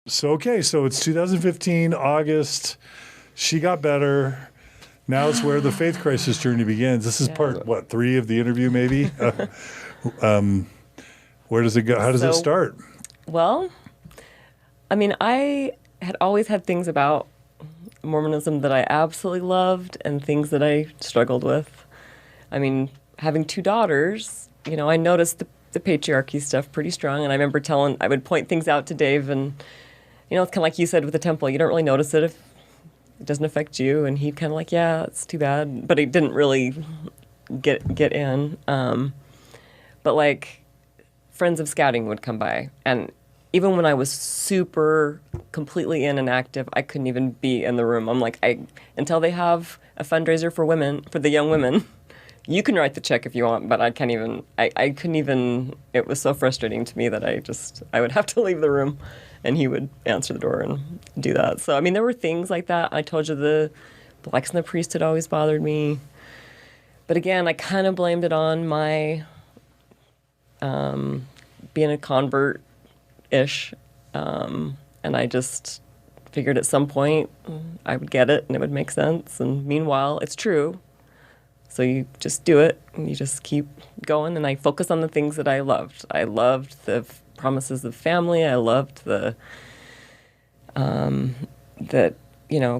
So, okay, so it's 2015, August. She got better. Now it's where the faith crisis journey begins. This is part, 3 of the interview, maybe? Where does it go? How does it start? Well, I mean, I had always had things about Mormonism that I absolutely loved and things that I struggled with. I mean, having 2 daughters, you know, I noticed the patriarchy stuff pretty strong. And I remember I would point things out to Dave, and, you know, it's kind of like you said with the temple, you don't really notice it if it doesn't affect you. And he'd kind of like, yeah, it's too bad. But he didn't really get in. But like friends of scouting would come by. And even when I was super completely in and active, I couldn't even be in the room. I'm like, until they have a fundraiser for women, for the young women, you can write the check if you want, but I can't even, I couldn't even, it was so frustrating to me that I would have to leave the room, and he would answer the door and do that. So, I mean, there were things like that. I told you the blacks in the priesthood always bothered me. But again, I kind of blamed it on my being a convert-ish. And I just figured at some point I would get it and it would make sense. And meanwhile, it's true. So you just do it, and you just keep going, and I focus on the things that I loved. I loved the promises of family. I loved the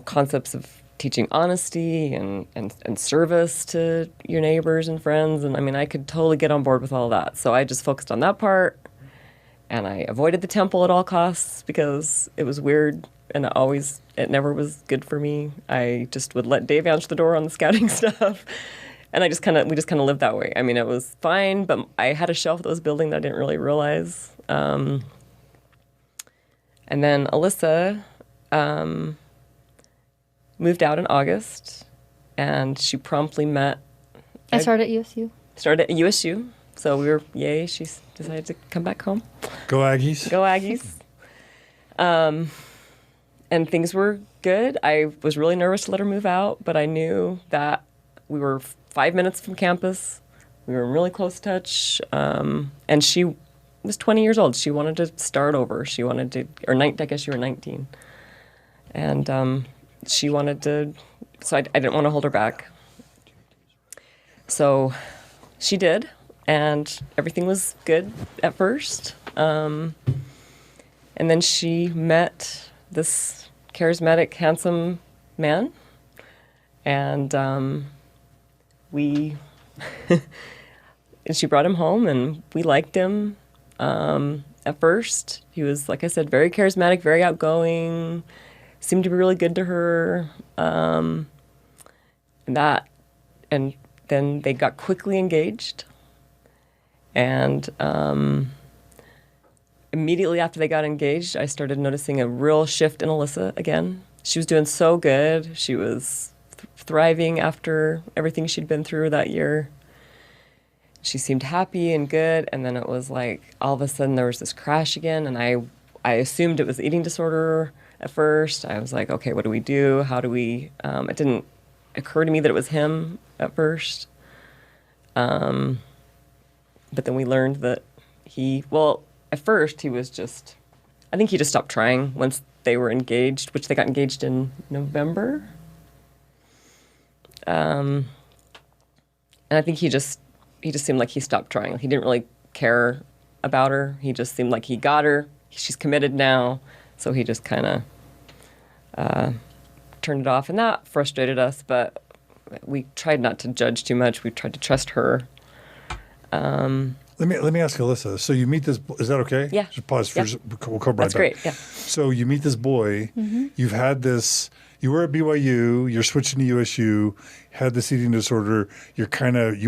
concepts of teaching honesty and service to your neighbors and friends. And I mean, I could totally get on board with all that. So I just focused on that part, and I avoided the temple at all costs because it was weird, and it never was good for me. I just would let Dave answer the door on the scouting stuff. And we just kind of lived that way. I mean, it was fine, but I had a shelf that was building that I didn't really realize. And then Alyssa moved out in August, and she promptly met. I started at USU. Started at USU. So we were, yay, she decided to come back home. Go Aggies. Go Aggies. And things were good. I was really nervous to let her move out, but I knew that we were 5 minutes from campus. We were in really close touch. And she was 20 years old. She wanted to start over. She wanted to, I guess you were 19. And she wanted to, so I didn't want to hold her back. So she did, and everything was good at first. And then she met this charismatic, handsome man, and and she brought him home, and we liked him. At first, he was, like I said, very charismatic, very outgoing, seemed to be really good to her, and then they got quickly engaged, and immediately after they got engaged, I started noticing a real shift in Alyssa again. She was doing so good. She was thriving after everything she'd been through that year. She seemed happy and good, and then it was like all of a sudden there was this crash again, and I assumed it was eating disorder at first. I was like, okay, what do we do? How do we... it didn't occur to me that it was him at first. But then we learned that at first he was just... I think he just stopped trying once they were engaged, which they got engaged in November. And I think he just seemed like he stopped trying. He didn't really care about her. He just seemed like he got her. She's committed now. So he just kind of turned it off. And that frustrated us, but we tried not to judge too much. We tried to trust her. Let me ask Alyssa. So you meet this, is that okay? Yeah. Just pause for, we'll come right That's back. great, yeah. So you meet this boy. Mm-hmm. You've had this, you were at BYU, you're switching to USU, had this eating disorder. You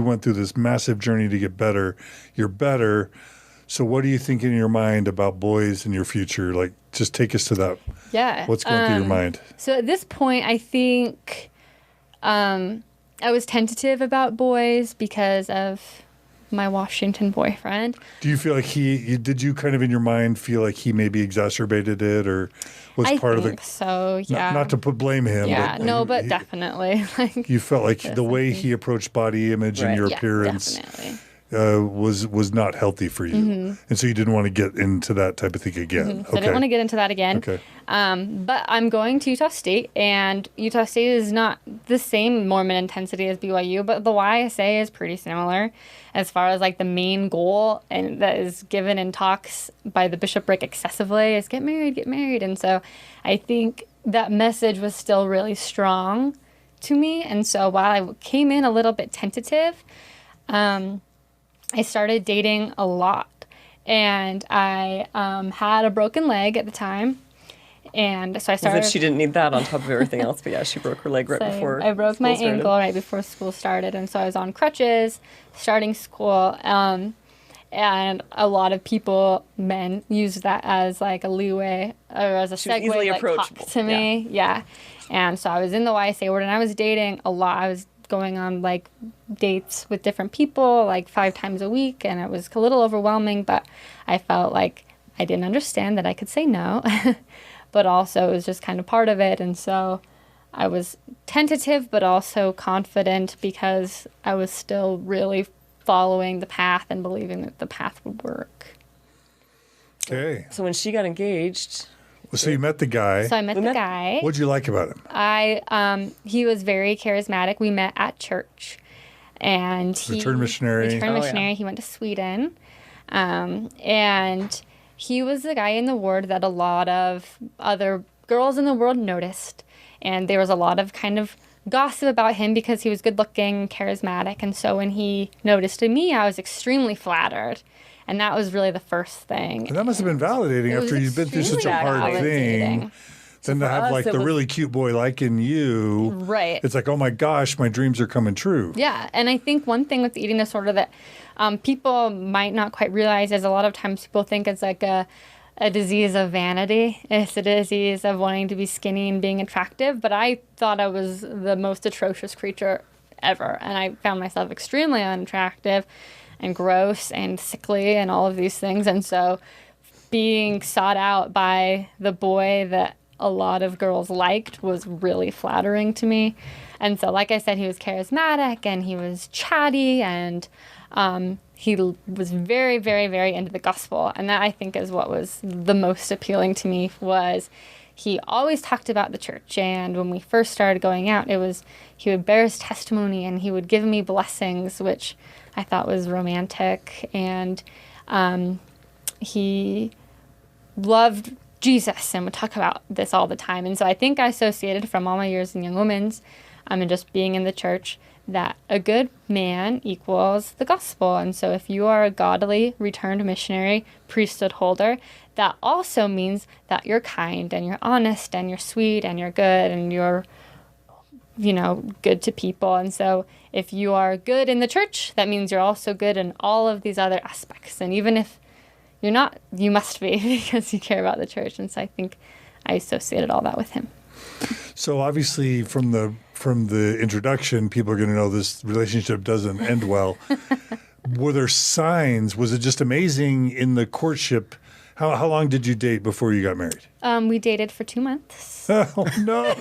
went through this massive journey to get better. You're better. So what are you thinking in your mind about boys in your future? Like, just take us to that. Yeah. What's going through your mind? So at this point, I think I was tentative about boys because of my Washington boyfriend. Do you feel like did you kind of in your mind feel like he maybe exacerbated it or was part of it? I think so, yeah. Not to blame him. Yeah, but definitely. You felt like the way he approached body image and your appearance. Definitely. was not healthy for you, and so you didn't want to get into that type of thing again. So I didn't want to get into that again. Okay. But I'm going to Utah State, and Utah State is not the same Mormon intensity as BYU, but the YSA is pretty similar as far as like the main goal, and that is given in talks by the bishopric excessively, is get married, get married. And so I think that message was still really strong to me. And so while I came in a little bit tentative, I started dating a lot, and I had a broken leg at the time, and so I started. She didn't need that on top of everything else, but yeah, she broke her leg right before. I broke my ankle right before school started, and so I was on crutches starting school, and a lot of people, men, used that as like a leeway or as a segue, easily like, approachable. talk to me, yeah. And so I was in the YSA ward, and I was dating a lot. I was going on like dates with different people like 5 times a week, and it was a little overwhelming, but I felt like I didn't understand that I could say no, but also it was just kind of part of it. And so I was tentative but also confident because I was still really following the path and believing that the path would work. Okay. So when she got engaged, So you met the guy. So I met the guy. What'd you like about him? He was very charismatic. We met at church, and he Returned missionary. He went to Sweden, and he was the guy in the ward that a lot of other girls in the world noticed, and there was a lot of kind of gossip about him because he was good looking, charismatic, and so when he noticed me, I was extremely flattered. And that was really the first thing. And that must have been validating after you've been through such a hard thing. Then to have like the really cute boy liking you. Right. It's like, oh my gosh, my dreams are coming true. Yeah. And I think one thing with the eating disorder that people might not quite realize is a lot of times people think it's like a disease of vanity. It's a disease of wanting to be skinny and being attractive. But I thought I was the most atrocious creature ever. And I found myself extremely unattractive and gross and sickly and all of these things. And so being sought out by the boy that a lot of girls liked was really flattering to me. And so, like I said, he was charismatic and he was chatty, and he was very, very, very into the gospel. And that, I think, is what was the most appealing to me. Was he always talked about the church, and when we first started going out, it was he would bear his testimony and he would give me blessings, which I thought was romantic, and he loved Jesus and would talk about this all the time. And so I think I associated from all my years in Young Women's and just being in the church that a good man equals the gospel. And so if you are a godly, returned missionary, priesthood holder, that also means that you're kind and you're honest and you're sweet and you're good and you're, good to people. And so if you are good in the church, that means you're also good in all of these other aspects. And even if you're not, you must be because you care about the church. And so I think I associated all that with him. So obviously from the introduction, people are going to know this relationship doesn't end well. Were there signs? Was it just amazing in the courtship? How long did you date before you got married? We dated for 2 months. Oh, no.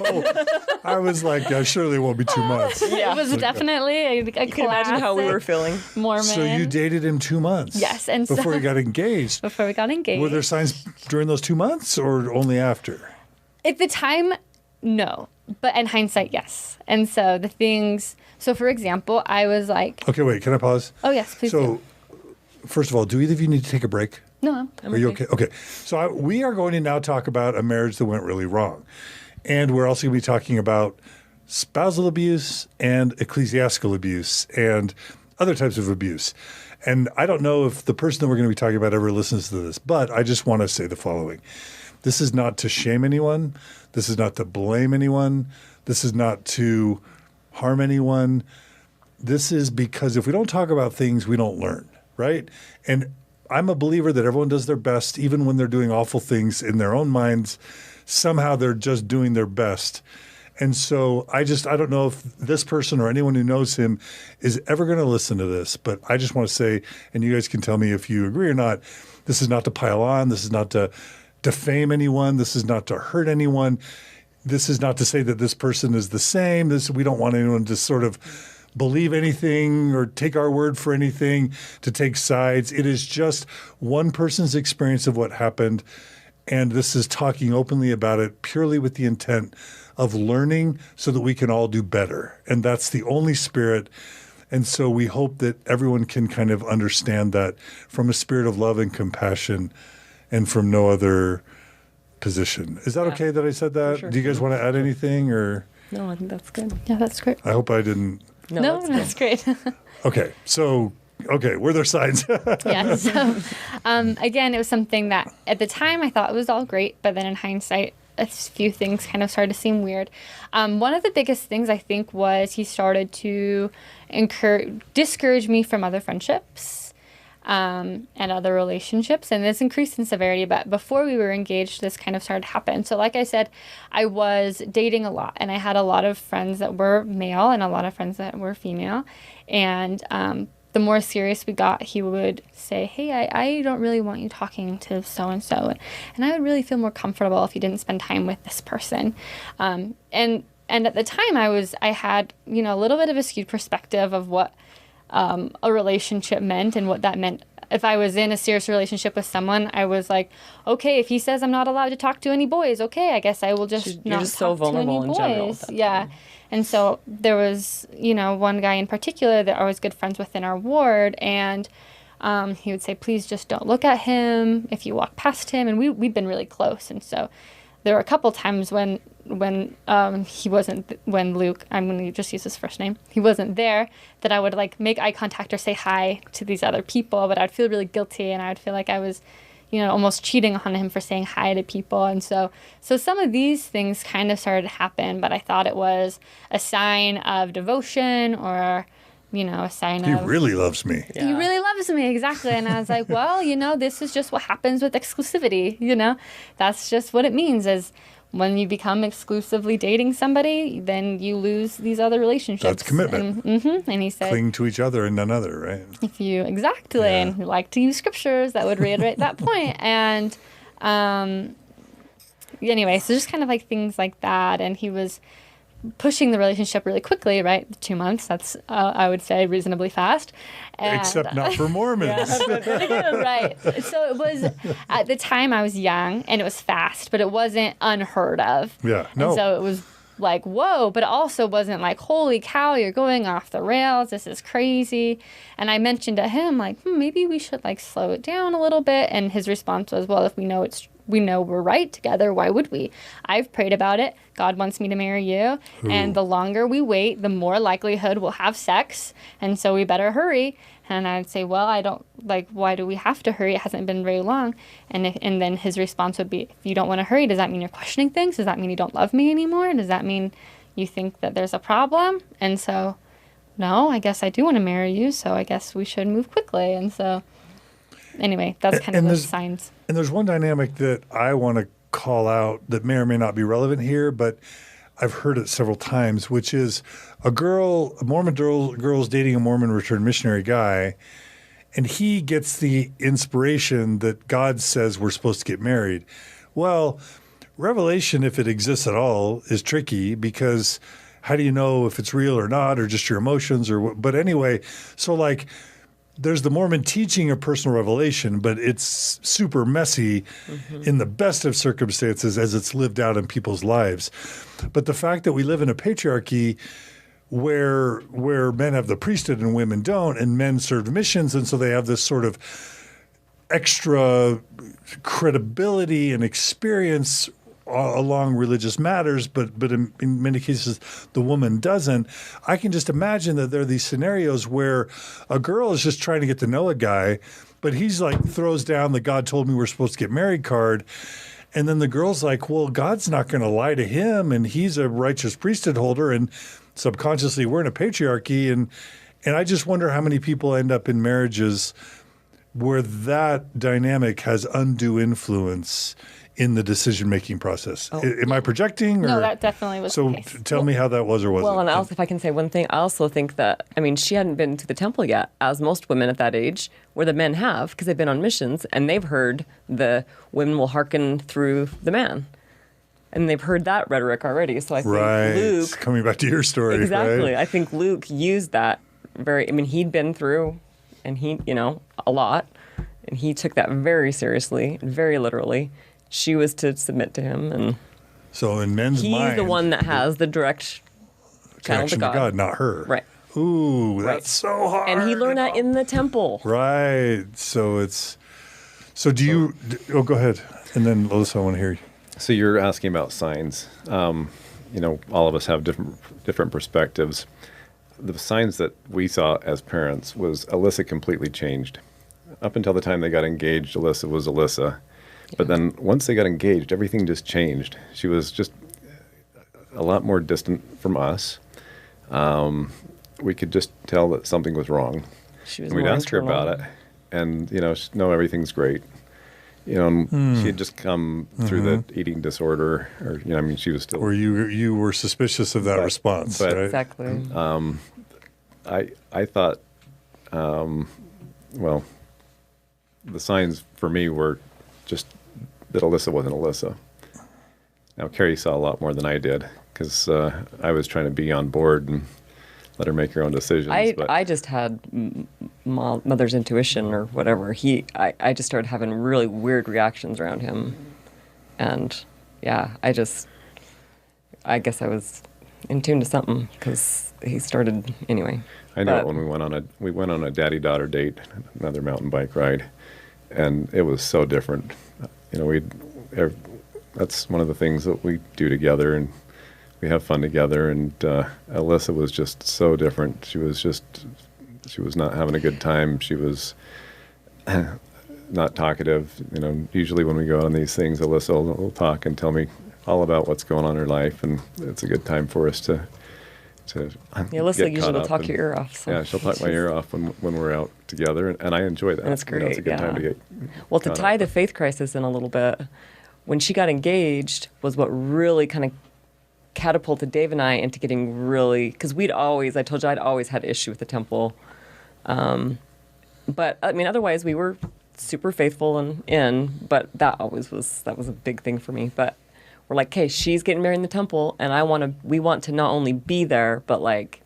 I was like, surely it won't be 2 months. Yeah. It was definitely a you can imagine how we were feeling. Mormon. So you dated him 2 months? Yes. And before you got engaged? Before we got engaged. Were there signs during those 2 months or only after? At the time, no. But in hindsight, yes. And so so for example, I was like... Okay, wait, can I pause? Oh, yes, please do. First of all, do either of you need to take a break? No. Are you okay? Okay. So we are going to now talk about a marriage that went really wrong. And we're also going to be talking about spousal abuse and ecclesiastical abuse and other types of abuse. And I don't know if the person that we're going to be talking about ever listens to this, but I just want to say the following. This is not to shame anyone. This is not to blame anyone. This is not to harm anyone. This is because if we don't talk about things, we don't learn, right? And I'm a believer that everyone does their best, even when they're doing awful things in their own minds. Somehow they're just doing their best. And so I don't know if this person or anyone who knows him is ever going to listen to this, but I just want to say, and you guys can tell me if you agree or not, this is not to pile on. This is not to defame anyone. This is not to hurt anyone. This is not to say that this person is the same. We don't want anyone to sort of believe anything or take our word for anything, to take sides. It is just one person's experience of what happened. And this is talking openly about it purely with the intent of learning so that we can all do better. And that's the only spirit. And so we hope that everyone can kind of understand that from a spirit of love and compassion and from no other position. Is that okay that I said that? Sure. Do you guys want to add anything or? No, I think that's good. Yeah, that's great. I hope I didn't. No, that's great. Okay. So, were there signs? Yeah. So, again, it was something that at the time I thought it was all great, but then in hindsight, a few things kind of started to seem weird. One of the biggest things I think was he started to discourage me from other friendships and other relationships, and this increased in severity. But before we were engaged, this kind of started to happen. So like I said, I was dating a lot, and I had a lot of friends that were male and a lot of friends that were female. And the more serious we got, he would say, hey, I don't really want you talking to so-and-so. And I would really feel more comfortable if you didn't spend time with this person. And at the time I had, a little bit of a skewed perspective of what a relationship meant and what that meant. If I was in a serious relationship with someone, I was like, okay, if he says I'm not allowed to talk to any boys, okay, I guess I will just not just so talk to any vulnerable in general boys. at that Yeah. time. And so there was, one guy in particular that I was good friends with in our ward, and he would say, please just don't look at him if you walk past him. And we've been really close. And so there were a couple times when he wasn't, when Luke, I'm going to just use his first name, he wasn't there, that I would like make eye contact or say hi to these other people, but I'd feel really guilty, and I would feel like I was, almost cheating on him for saying hi to people. And so some of these things kind of started to happen, but I thought it was a sign of devotion or, a sign He of... really loves me. He really loves me, exactly. And I was like, well, this is just what happens with exclusivity, That's just what it means is when you become exclusively dating somebody, then you lose these other relationships. That's commitment. And he said... Cling to each other and none other, right? If you... Exactly. Yeah. And we like to use scriptures that would reiterate that point. And anyway, so just kind of like things like that. And he was pushing the relationship really quickly, right? 2 months, that's, I would say, reasonably fast. And, Except not for Mormons. right. So it was, at the time I was young and it was fast, but it wasn't unheard of. Yeah, no. And so it was like, whoa, but it also wasn't like, holy cow, you're going off the rails. This is crazy. And I mentioned to him, like, maybe we should like slow it down a little bit. And his response was, well, if we know we're right together, why would we? I've prayed about it. God wants me to marry you. Ooh. And the longer we wait, the more likelihood we'll have sex. And so we better hurry. And I'd say, well, I don't, like, why do we have to hurry? It hasn't been very long. And then his response would be, if you don't want to hurry, does that mean you're questioning things? Does that mean you don't love me anymore? Does that mean you think that there's a problem? And so, no, I guess I do want to marry you. So I guess we should move quickly. And so, anyway, that's kind of the signs. And there's one dynamic that I want to call out that may or may not be relevant here, but I've heard it several times, which is a Mormon girl's dating a Mormon returned missionary guy, and he gets the inspiration that God says we're supposed to get married. Well, revelation, if it exists at all, is tricky because how do you know if it's real or not, or just your emotions or what? But anyway, so like there's the Mormon teaching of personal revelation, but it's super messy in the best of circumstances as it's lived out in people's lives. But the fact that we live in a patriarchy where men have the priesthood and women don't, and men serve missions, and so they have this sort of extra credibility and experience along religious matters, but in many cases the woman doesn't. I can just imagine that there are these scenarios where a girl is just trying to get to know a guy, but he's like throws down the God told me we're supposed to get married card. And then the girl's like, well, God's not going to lie to him, and he's a righteous priesthood holder, and subconsciously we're in a patriarchy. And I just wonder how many people end up in marriages where that dynamic has undue influence in the decision-making process. Oh. Am I projecting? No, that definitely was the case. So tell me how that was or wasn't. Well, and also, if I can say one thing, I also think that, she hadn't been to the temple yet, as most women at that age, where the men have, because they've been on missions, and they've heard the women will hearken through the man. and they've heard that rhetoric already. So I think Right. Luke, Coming back to your story. exactly. Right? I think Luke used that he'd been through, and a lot, and he took that very seriously, very literally. She was to submit to him, and So in men's he's mind, the one that has the direct channel to connection God. not her. Right. Ooh, Right. that's so hard. And he learned that in the temple. Right. So do you? Go ahead, and then Alyssa, I want to hear you. So you're asking about signs. All of us have different perspectives. The signs that we saw as parents was Alyssa completely changed. Up until the time they got engaged, Alyssa was Alyssa. But then once they got engaged, everything just changed. She was just a lot more distant from us. We could just tell that something was wrong. She was And we'd more ask her internal. about it. And, no, everything's great. And she had just come through the eating disorder, or she was still. Or you were suspicious of that response, but- right? Exactly. I thought, the signs for me were just that Alyssa wasn't Alyssa. Now, Keri saw a lot more than I did, because I was trying to be on board and let her make her own decisions. I just had mother's intuition or whatever. I just started having really weird reactions around him, and I guess I was in tune to something, because he started anyway. I know when we went on a daddy-daughter date, another mountain bike ride, and it was so different. That's one of the things that we do together, and we have fun together. And Alyssa was just so different. She was not having a good time. She was not talkative. Usually when we go on these things, Alyssa will talk and tell me all about what's going on in her life, and it's a good time for us to Alyssa get usually caught will up talk and- your ear off. So Yeah, she'll talk my ear off when we're out together, and I enjoy that. And it's great, It's a good time to get. Well, to caught tie up. the faith crisis in a little bit, when she got engaged was what really kind of catapulted Dave and I into getting really, because I told you I'd always had issue with the temple. But otherwise we were super faithful and but that was a big thing for me. But we're like, okay, she's getting married in the temple, and we want to not only be there, but like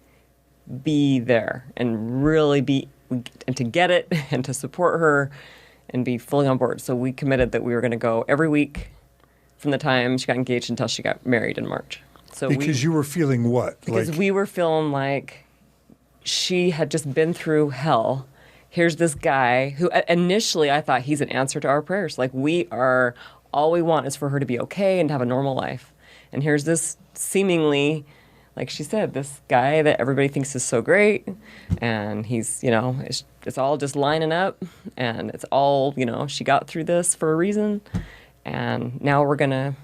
be there and really be, and to get it and to support her and be fully on board. So we committed that we were going to go every week from the time she got engaged until she got married in March. So Because you were feeling what? because we were feeling like she had just been through hell. Here's this guy who initially I thought he's an answer to our prayers. Like all we want is for her to be okay and to have a normal life. And here's this seemingly, like she said, this guy that everybody thinks is so great, and he's, it's all just lining up, and it's all, she got through this for a reason, and now we're gonna,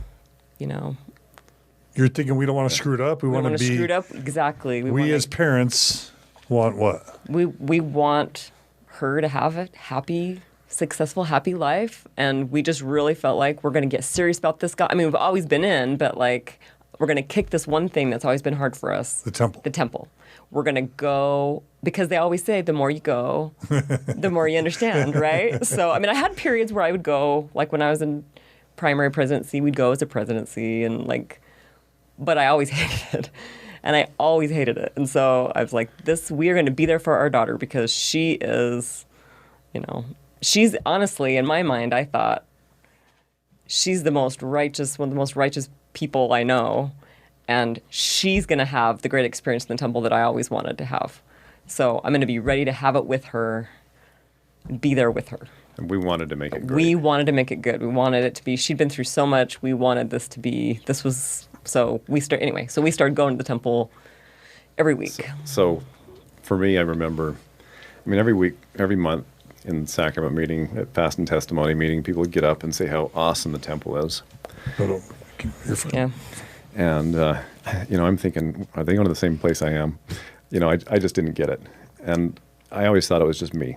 You're thinking we don't want to screw it up. We want to be screw it up. Exactly. We as parents want what? We want her to have a happy, successful, happy life, and we just really felt like we're going to get serious about this guy. I mean, we've always been in, but like we're going to kick this one thing that's always been hard for us. The temple. The temple. We're going to go, because they always say the more you go, the more you understand, right? So, I had periods where I would go, like when I was in primary presidency, we'd go as a presidency, and like, but I always hated it. And I always hated it. And so I was like, we are going to be there for our daughter, because she is, she's honestly, in my mind, I thought she's one of the most righteous people I know. And she's going to have the great experience in the temple that I always wanted to have. So I'm going to be ready to have it with her, be there with her. And we wanted to make it great. We wanted to make it good. We wanted it to be, she'd been through so much. We wanted so we started going to the temple every week. So for me, I remember, every week, every month in sacrament meeting, at fast and testimony meeting, people would get up and say how awesome the temple is. You're fine. Yeah. And, I'm thinking, are they going to the same place I am? I just didn't get it. And I always thought it was just me.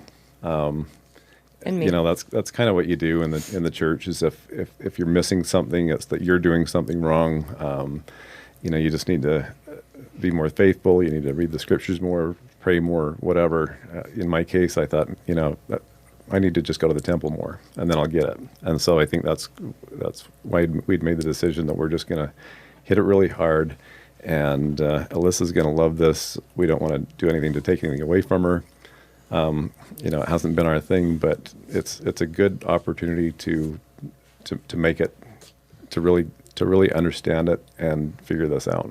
And me. That's kind of what you do in the church, is if you're missing something, it's that you're doing something wrong. You just need to be more faithful. You need to read the scriptures more, pray more, whatever. In my case, I thought, I need to just go to the temple more, and then I'll get it. And so I think that's why we'd made the decision that we're just going to hit it really hard. And Alyssa's going to love this. We don't want to do anything to take anything away from her. It hasn't been our thing, but it's a good opportunity to make it, to really understand it and figure this out.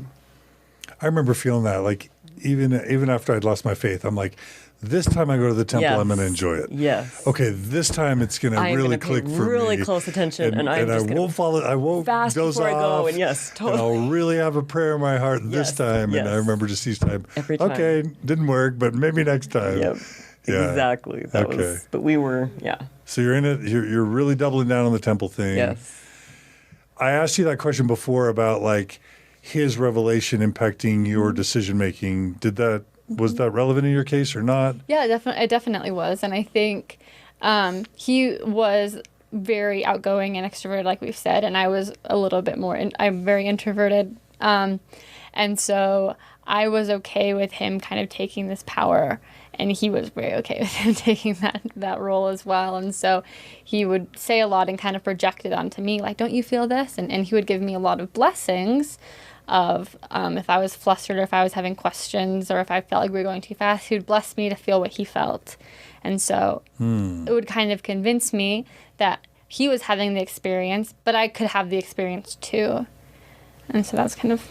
I remember feeling that, like, even after I'd lost my faith, I'm like, this time I go to the temple, Yes. I'm going to enjoy it. Yes. Okay, this time it's going to I'm really gonna click pay for me. really close attention, and I'm just I gonna won't follow. I won't fast doze before I off. go, and yes, And totally. I'll really have a prayer in my heart this Yes, time. And I yes. remember just each time. Every time. Okay, didn't work, but maybe next time. Yep. Yeah. Exactly. That Okay. was. But we were. Yeah. So you're in it. You're really doubling down on the temple thing. Yes. I asked you that question before about like his revelation impacting your decision making. Was that relevant in your case or not? Yeah, it definitely was. And I think he was very outgoing and extroverted, like we've said, and I was a little bit more, I'm very introverted. And so I was okay with him kind of taking this power, and he was very okay with him taking that role as well. And so he would say a lot and kind of project it onto me, like, don't you feel this? And he would give me a lot of blessings of if I was flustered or if I was having questions or if I felt like we were going too fast, he would bless me to feel what he felt. And so it would kind of convince me that he was having the experience, but I could have the experience too. And so that's kind of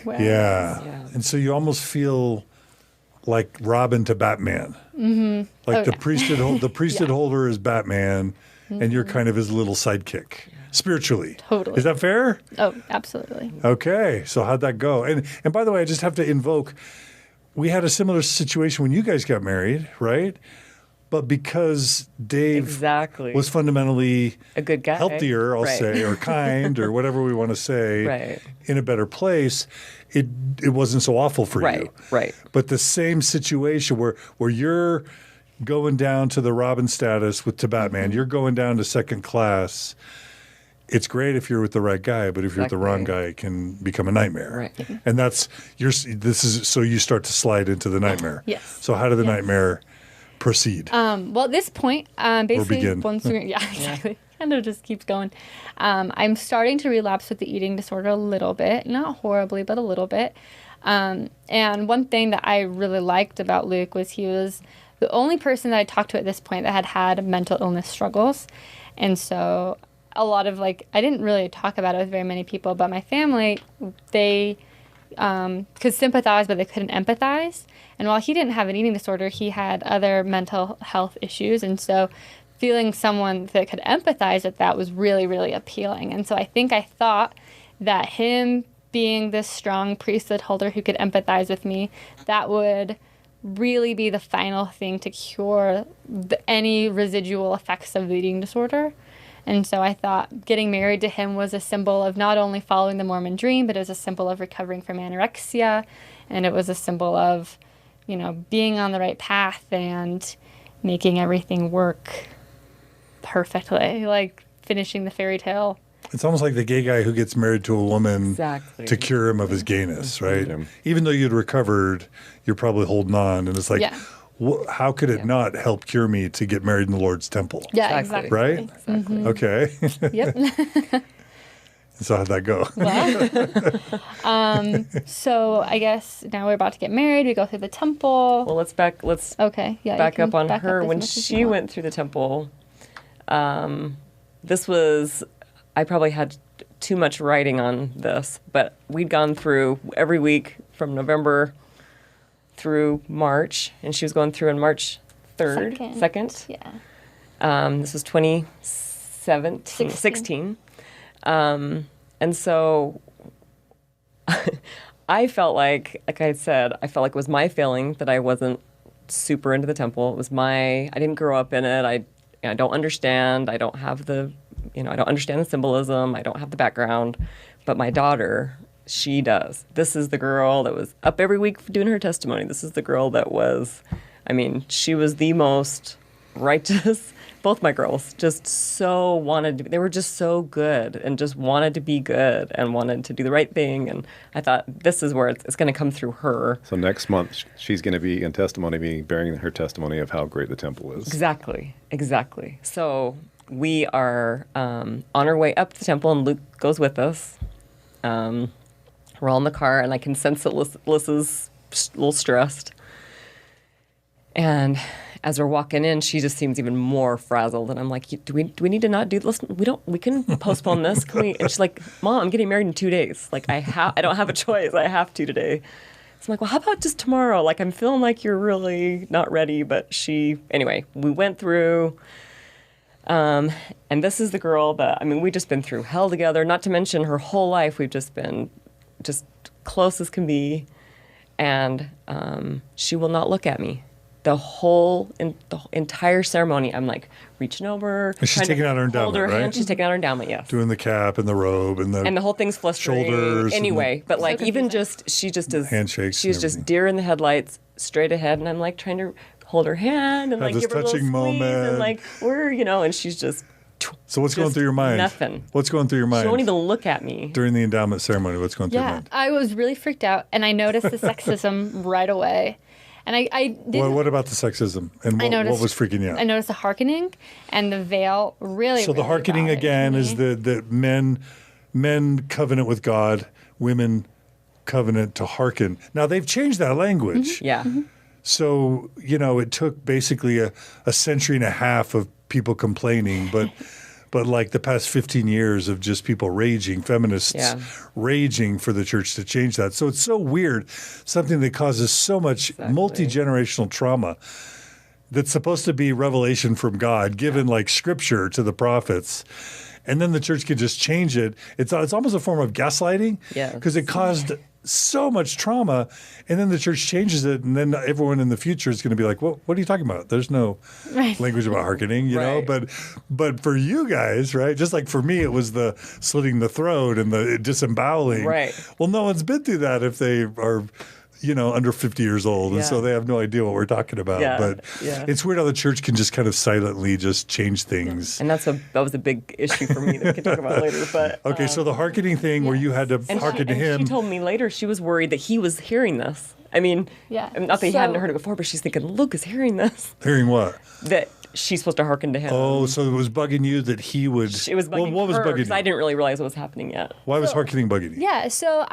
where Yeah. Yeah. And so you almost feel like Robin to Batman. Mm-hmm. Like Oh, the yeah. priesthood holder is Batman, and you're kind of his little sidekick spiritually. Totally. Is that fair? Oh, absolutely. Okay. So how'd that go? And by the way, I just have to invoke, we had a similar situation when you guys got married, right? But because Dave Exactly. was fundamentally A good guy. healthier, I'll Right. say, or kind, or whatever we want to say, Right. in a better place, it wasn't so awful for Right. you. Right. But the same situation where you're going down to the Robin status to Batman, you're going down to second class. It's great if you're with the right guy, but if you're with the wrong Exactly. guy, it can become a nightmare. Right. And so you start to slide into the nightmare. Yes. So how did the nightmare proceed? Well, at this point, basically, begin. once we exactly. Kind of just keeps going. I'm starting to relapse with the eating disorder a little bit, not horribly, but a little bit. And one thing that I really liked about Luke was he was the only person that I talked to at this point that had mental illness struggles. And so a lot of I didn't really talk about it with very many people, but my family, they could sympathize, but they couldn't empathize. And while he didn't have an eating disorder, he had other mental health issues. And so feeling someone that could empathize with that was really, really appealing. And so I thought that him being this strong priesthood holder who could empathize with me, that would really be the final thing to cure any residual effects of the eating disorder. And so I thought getting married to him was a symbol of not only following the Mormon dream, but it was a symbol of recovering from anorexia. And it was a symbol of, being on the right path and making everything work perfectly, like finishing the fairy tale. It's almost like the gay guy who gets married to a woman Exactly. to cure him of his gayness, right? Yeah. Even though you'd recovered, you're probably holding on. And it's like, Yeah. how could it not help cure me to get married in the Lord's temple? Yeah, Exactly. exactly. Right? Exactly. Okay. Yep. So how'd that go? So I guess now we're about to get married. We go through the temple. Well, let's Okay. Yeah. you back can up on back her as when much as she you want. went through the temple. This was, I probably had too much writing on this, but we'd gone through every week from November through March, and she was going through on March 3rd, Second. 2nd. Yeah. This was 2016. And so I felt like I said, I felt like it was my failing that I wasn't super into the temple. It was I didn't grow up in it. I don't understand. I don't have I don't understand the symbolism. I don't have the background. But my daughter, she does. This is the girl that was up every week doing her testimony. This is the girl that was, she was the most righteous both my girls just so wanted to, they were just so good and just wanted to be good and wanted to do the right thing. And I thought, this is where it's going to come through her. So next month, she's going to be in testimony, bearing her testimony of how great the temple is. Exactly. So we are on our way up to the temple, and Luke goes with us. We're all in the car, and I can sense that Lissa's a little stressed. And as we're walking in, she just seems even more frazzled. And I'm like, do we need to not do this? We can postpone this. Can we? And she's like, Mom, I'm getting married in 2 days. Like, I don't have a choice. I have to today. So I'm like, well, how about just tomorrow? Like, I'm feeling like you're really not ready. But anyway, we went through. And this is the girl that, we've just been through hell together. Not to mention her whole life, we've just been just close as can be. And she will not look at me. The entire ceremony, I'm like reaching over. And she's taking out her endowment, right? She's taking out her endowment, yes. Doing the cap and the robe and the whole thing's frustrating. Shoulders. Anyway, but like even just, she just is. Handshakes. She's just deer in the headlights, straight ahead. And I'm like trying to hold her hand and have like give her a little touching squeeze. moment. And like, and she's just. So what's going through your mind? Nothing. What's going through your mind? She won't even look at me. During the endowment ceremony, what's going through your mind? I was really freaked out, and I noticed the sexism right away. And I didn't. Well, what about the sexism? And what was freaking you out? I noticed the harkening and the veil really. So the really harkening got it again to is me. the men covenant with God, women covenant to hearken. Now they've changed that language. Yeah. So, it took basically a century and a half of people complaining, but like the past 15 years of just people raging, feminists raging for the church to change that. So it's so weird, something that causes so much multi-generational trauma that's supposed to be revelation from God, given like scripture to the prophets. And then the church could just change it. It's almost a form of gaslighting because it caused so much trauma, and then the church changes it, and then everyone in the future is going to be like, "What are you talking about? There's no language about hearkening, you know." But for you guys, right? Just like for me, it was the slitting the throat and the disemboweling. Right. Well, no one's been through that if they are, under 50 years old, and so they have no idea what we're talking about. Yeah. But it's weird how the church can just kind of silently just change things. And that was a big issue for me that we can talk about later. But okay, so the hearkening thing where you had to hearken to him. She told me later she was worried that he was hearing this. Not that he hadn't heard it before, but she's thinking, Luke is hearing this. Hearing what? That she's supposed to hearken to him. Oh, so it was bugging you that he would. It was bugging what was her, bugging because you? I didn't really realize what was happening yet. Why was hearkening bugging you? Yeah, so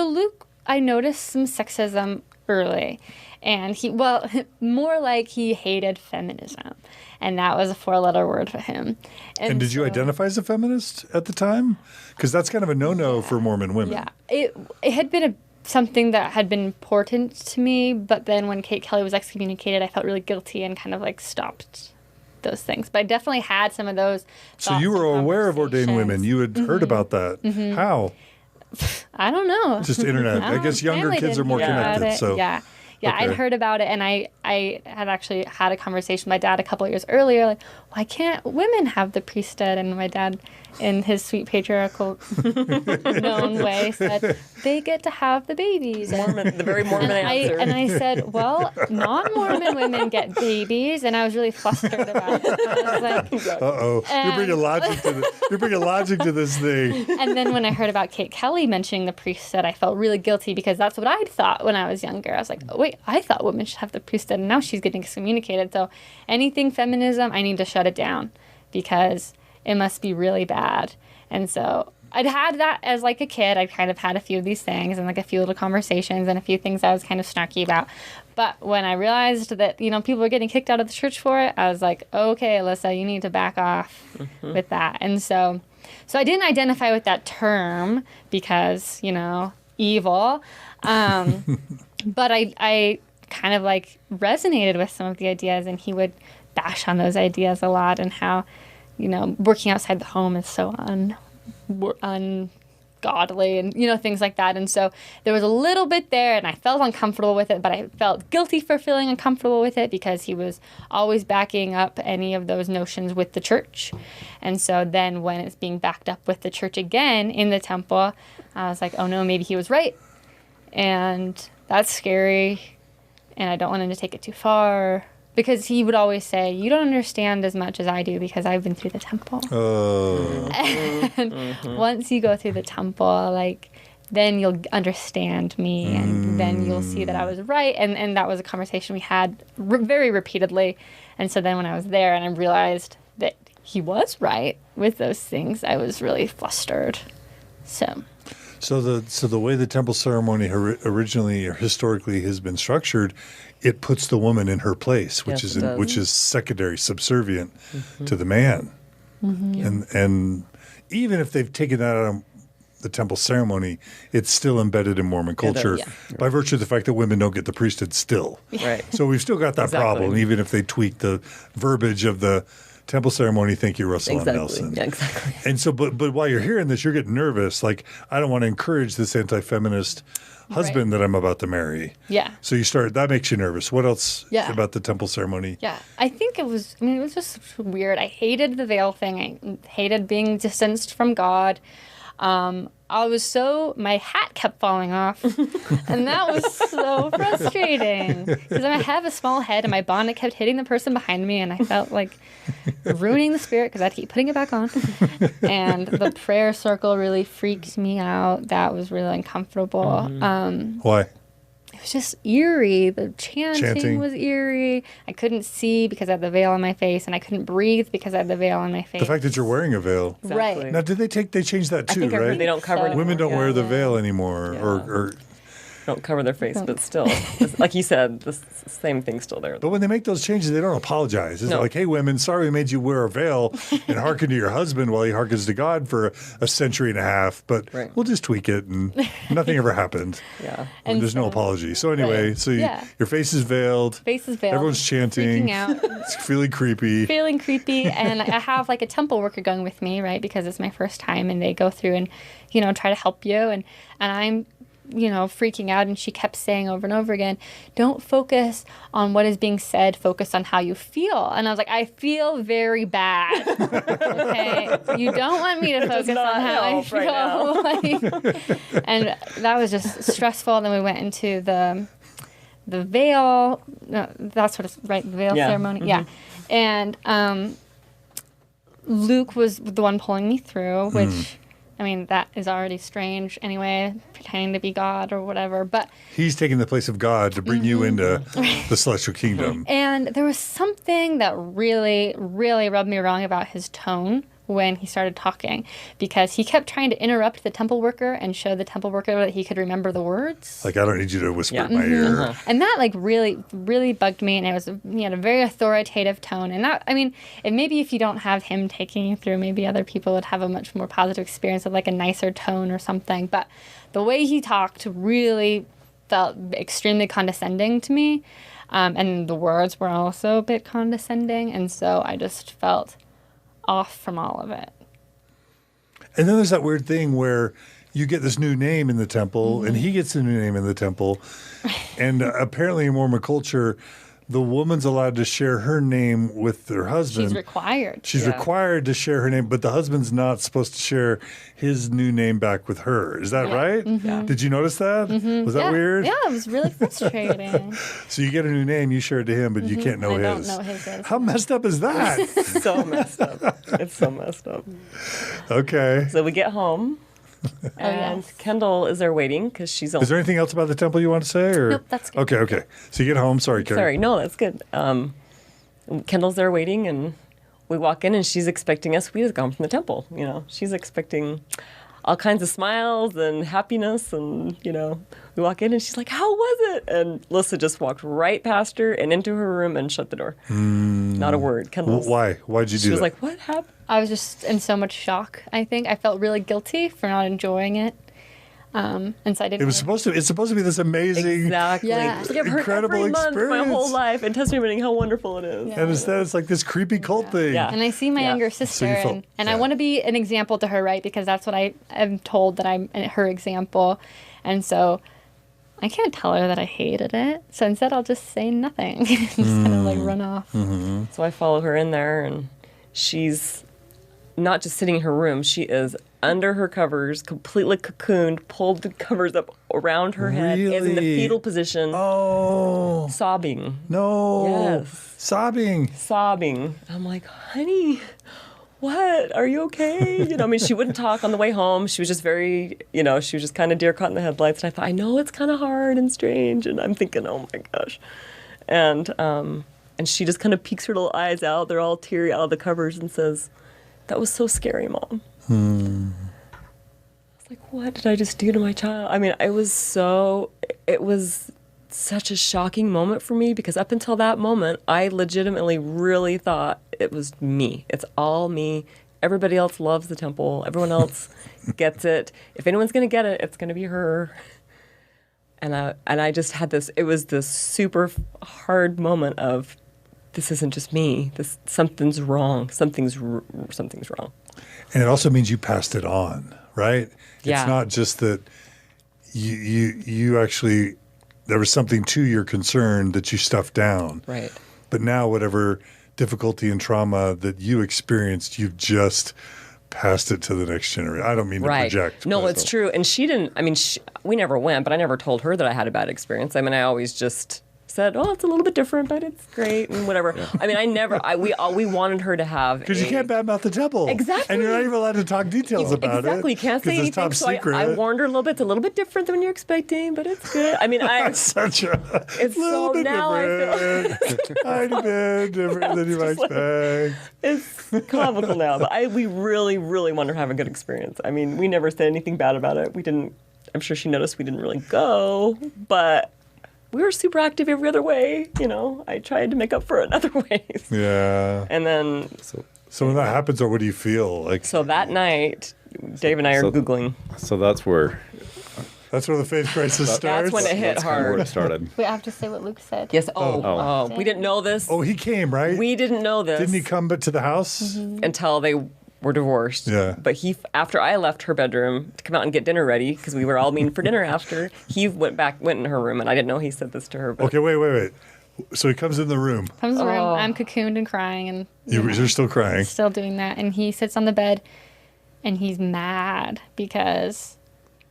Luke, I noticed some sexism early, and more like he hated feminism, and that was a 4-letter word for him. And did you identify as a feminist at the time? Because that's kind of a no-no for Mormon women. Yeah, it had been something that had been important to me, but then when Kate Kelly was excommunicated, I felt really guilty and kind of like stopped those things. But I definitely had some of those. So you were aware of ordained women. You had heard about that. Mm-hmm. How? I don't know. Just internet. I guess younger kids are more connected. So yeah, I'd heard about it, and I had actually had a conversation with my dad a couple of years earlier, like, why can't women have the priesthood? And my dad, in his sweet patriarchal known way, said they get to have the babies. The very Mormon answer. And I said, well, non-Mormon women get babies, and I was really flustered about it. I was like, uh-oh, you're bringing logic to this thing. And then when I heard about Kate Kelly mentioning the priesthood, I felt really guilty because that's what I'd thought when I was younger. I was like, oh, wait, I thought women should have the priesthood, and now she's getting excommunicated. So anything feminism, I need to shut it down because it must be really bad. And so I'd had that as like a kid. I'd kind of had a few of these things and like a few little conversations and a few things I was kind of snarky about. But when I realized that, people were getting kicked out of the church for it, I was like, okay, Alyssa, you need to back off with that. And so I didn't identify with that term because, evil. But I kind of like resonated with some of the ideas, and he would bash on those ideas a lot, and how, working outside the home is so ungodly, and things like that. And so there was a little bit there, and I felt uncomfortable with it, but I felt guilty for feeling uncomfortable with it because he was always backing up any of those notions with the church. And so then when it's being backed up with the church again in the temple, I was like, oh no, maybe he was right, and that's scary, and I don't want him to take it too far. because he would always say, you don't understand as much as I do because I've been through the temple. Oh. And once you go through the temple, like, then you'll understand me, and then you'll see that I was right. And that was a conversation we had very repeatedly. And so then when I was there and I realized that he was right with those things, I was really flustered. So the way the temple ceremony originally or historically has been structured, it puts the woman in her place, which is secondary, subservient to the man. And even if they've taken that out of the temple ceremony, it's still embedded in Mormon culture by virtue of the fact that women don't get the priesthood still. Right. So we've still got that problem, even if they tweak the verbiage of the temple ceremony. Thank you, Russell and Nelson. Yeah, exactly. And so, but while you're hearing this, you're getting nervous. Like, I don't want to encourage this anti-feminist husband that I'm about to marry. Yeah. So that makes you nervous. What else about the temple ceremony? Yeah, I think it was just weird. I hated the veil thing. I hated being distanced from God. My hat kept falling off, and that was so frustrating because I have a small head and my bonnet kept hitting the person behind me, and I felt like ruining the spirit because I had to keep putting it back on. And the prayer circle really freaked me out. That was really uncomfortable. Why? It was just eerie. The chanting was eerie. I couldn't see because I had the veil on my face, and I couldn't breathe because I had the veil on my face. The fact that you're wearing a veil. Exactly. Right. Now, they changed that too, I think I right? heard they don't cover Women don't wear the veil anymore, or don't cover their face, but still, like you said, the same thing's still there. But when they make those changes, they don't apologize. It's like, hey, women, sorry we made you wear a veil and hearken to your husband while he hearkens to God for a century and a half, but we'll just tweak it, and nothing ever happened. And there's no apology. So anyway, your face is veiled. Face is veiled. Everyone's chanting. Freaking out. It's feeling creepy. And I have like a temple worker going with me, right, because it's my first time, and they go through and, try to help you, and I'm freaking out, and she kept saying over and over again, don't focus on what is being said, focus on how you feel. And I was like, I feel very bad. Okay, you don't want me to focus on how I feel. Right. And that was just stressful. Then we went into the veil. No, that's what it's right. The veil ceremony. Yeah. And Luke was the one pulling me through, which. I mean, that is already strange anyway, pretending to be God or whatever. But he's taking the place of God to bring you into the celestial kingdom. And there was something that really, really rubbed me wrong about his tone when he started talking, because he kept trying to interrupt the temple worker and show the temple worker that he could remember the words. Like, I don't need you to whisper in my ear. And that really, really bugged me. And it was, he had a very authoritative tone. And that, and maybe if you don't have him taking you through, maybe other people would have a much more positive experience with like a nicer tone or something. But the way he talked really felt extremely condescending to me. And the words were also a bit condescending. And so I just felt off from all of it. And then there's that weird thing where you get this new name in the temple, and he gets a new name in the temple. And apparently in Mormon culture, the woman's allowed to share her name with her husband. She's required. She's required to share her name, but the husband's not supposed to share his new name back with her. Is that right? Did you notice that? Was that weird? Yeah, it was really frustrating. So you get a new name, you share it to him, but you can't know his. I don't know his. How messed up is that? So messed up. It's so messed up. Okay. So we get home. And Kendall is there waiting because she's on. Is there anything else about the temple you want to say? Or? Nope, that's good. Okay. So you get home. Sorry, Keri. Sorry, no, that's good. Kendall's there waiting, and we walk in, and she's expecting us. We just gone from the temple, She's expecting all kinds of smiles and happiness, and, we walk in, and she's like, how was it? And Lissa just walked right past her and into her room and shut the door. Not a word. Kendall's, why? Why'd you do that? She was like, what happened? I was just in so much shock, I think. I felt really guilty for not enjoying it. And so I didn't. It's supposed to be this amazing, exactly. Yeah. It's like I've heard incredible every month experience. my whole life and testimony how wonderful it is. And instead it's like this creepy cult thing. Yeah. And I see my younger sister, So you felt- and I want to be an example to her, right? Because that's what I am told, that I'm her example. And so I can't tell her that I hated it. So instead I'll just say nothing. Just kind of like run off. So I follow her in there, and she's not just sitting in her room, she is under her covers, completely cocooned, pulled the covers up around her head, is in the Really? fetal position, Oh, sobbing. no. Yes. Sobbing. I'm like, honey, what? Are you okay? You know, I mean, she wouldn't talk on the way home. She was just very, you know, she was just kind of deer caught in the headlights. And I thought, I know it's kind of hard and strange. And I'm thinking, oh my gosh. And she just kind of peeks her little eyes out. They're all teary out of the covers and says, that was so scary, Mom. I was like, what did I just do to my child? I mean, it was such a shocking moment for me because up until that moment, I legitimately really thought it was me. It's all me. Everybody else loves the temple. Everyone else gets it. If anyone's going to get it, it's going to be her. And I just had this, it was this super hard moment of, this isn't just me. Something's wrong. Something's wrong. And it also means you passed it on, right? Yeah. It's not just that you actually, there was something to your concern that you stuffed down. Right. But now whatever difficulty and trauma that you experienced, you've just passed it to the next generation. I don't mean to project. No, but- it's true. And she didn't, I mean, we never went, but I never told her that I had a bad experience. I mean, I always just said, oh, it's a little bit different, but it's great and whatever. Yeah. I mean, we wanted her to have because you can't badmouth the temple. Exactly. And you're not even allowed to talk details about it. Exactly. You can't say anything. Top so secret. I warned her a little bit. It's a little bit different than you're expecting, but it's good. I mean, it's such a it's little so bit now different. Tiny bit different than you might expect. It's comical now, but we really, really wanted her to have a good experience. I mean, we never said anything bad about it. We didn't. I'm sure she noticed we didn't really go, but we were super active every other way. You know, I tried to make up for it in other ways. Yeah. And then. So when that happens, or what do you feel like? So that night, Dave and I are Googling. So that's where the faith crisis starts. That's when it hit that's hard. kind of where it started. We have to say what Luke said. Yes. Oh. We didn't know this. Oh, he came, right? We didn't know this. Didn't he come but to the house? Until they were divorced. Yeah. But after I left her bedroom to come out and get dinner ready, because we were all meeting for dinner after, he went in her room, and I didn't know he said this to her. But Okay, wait. So he comes in the room. Comes in the room. I'm cocooned and crying, and You're still crying. Still doing that, and he sits on the bed, and he's mad because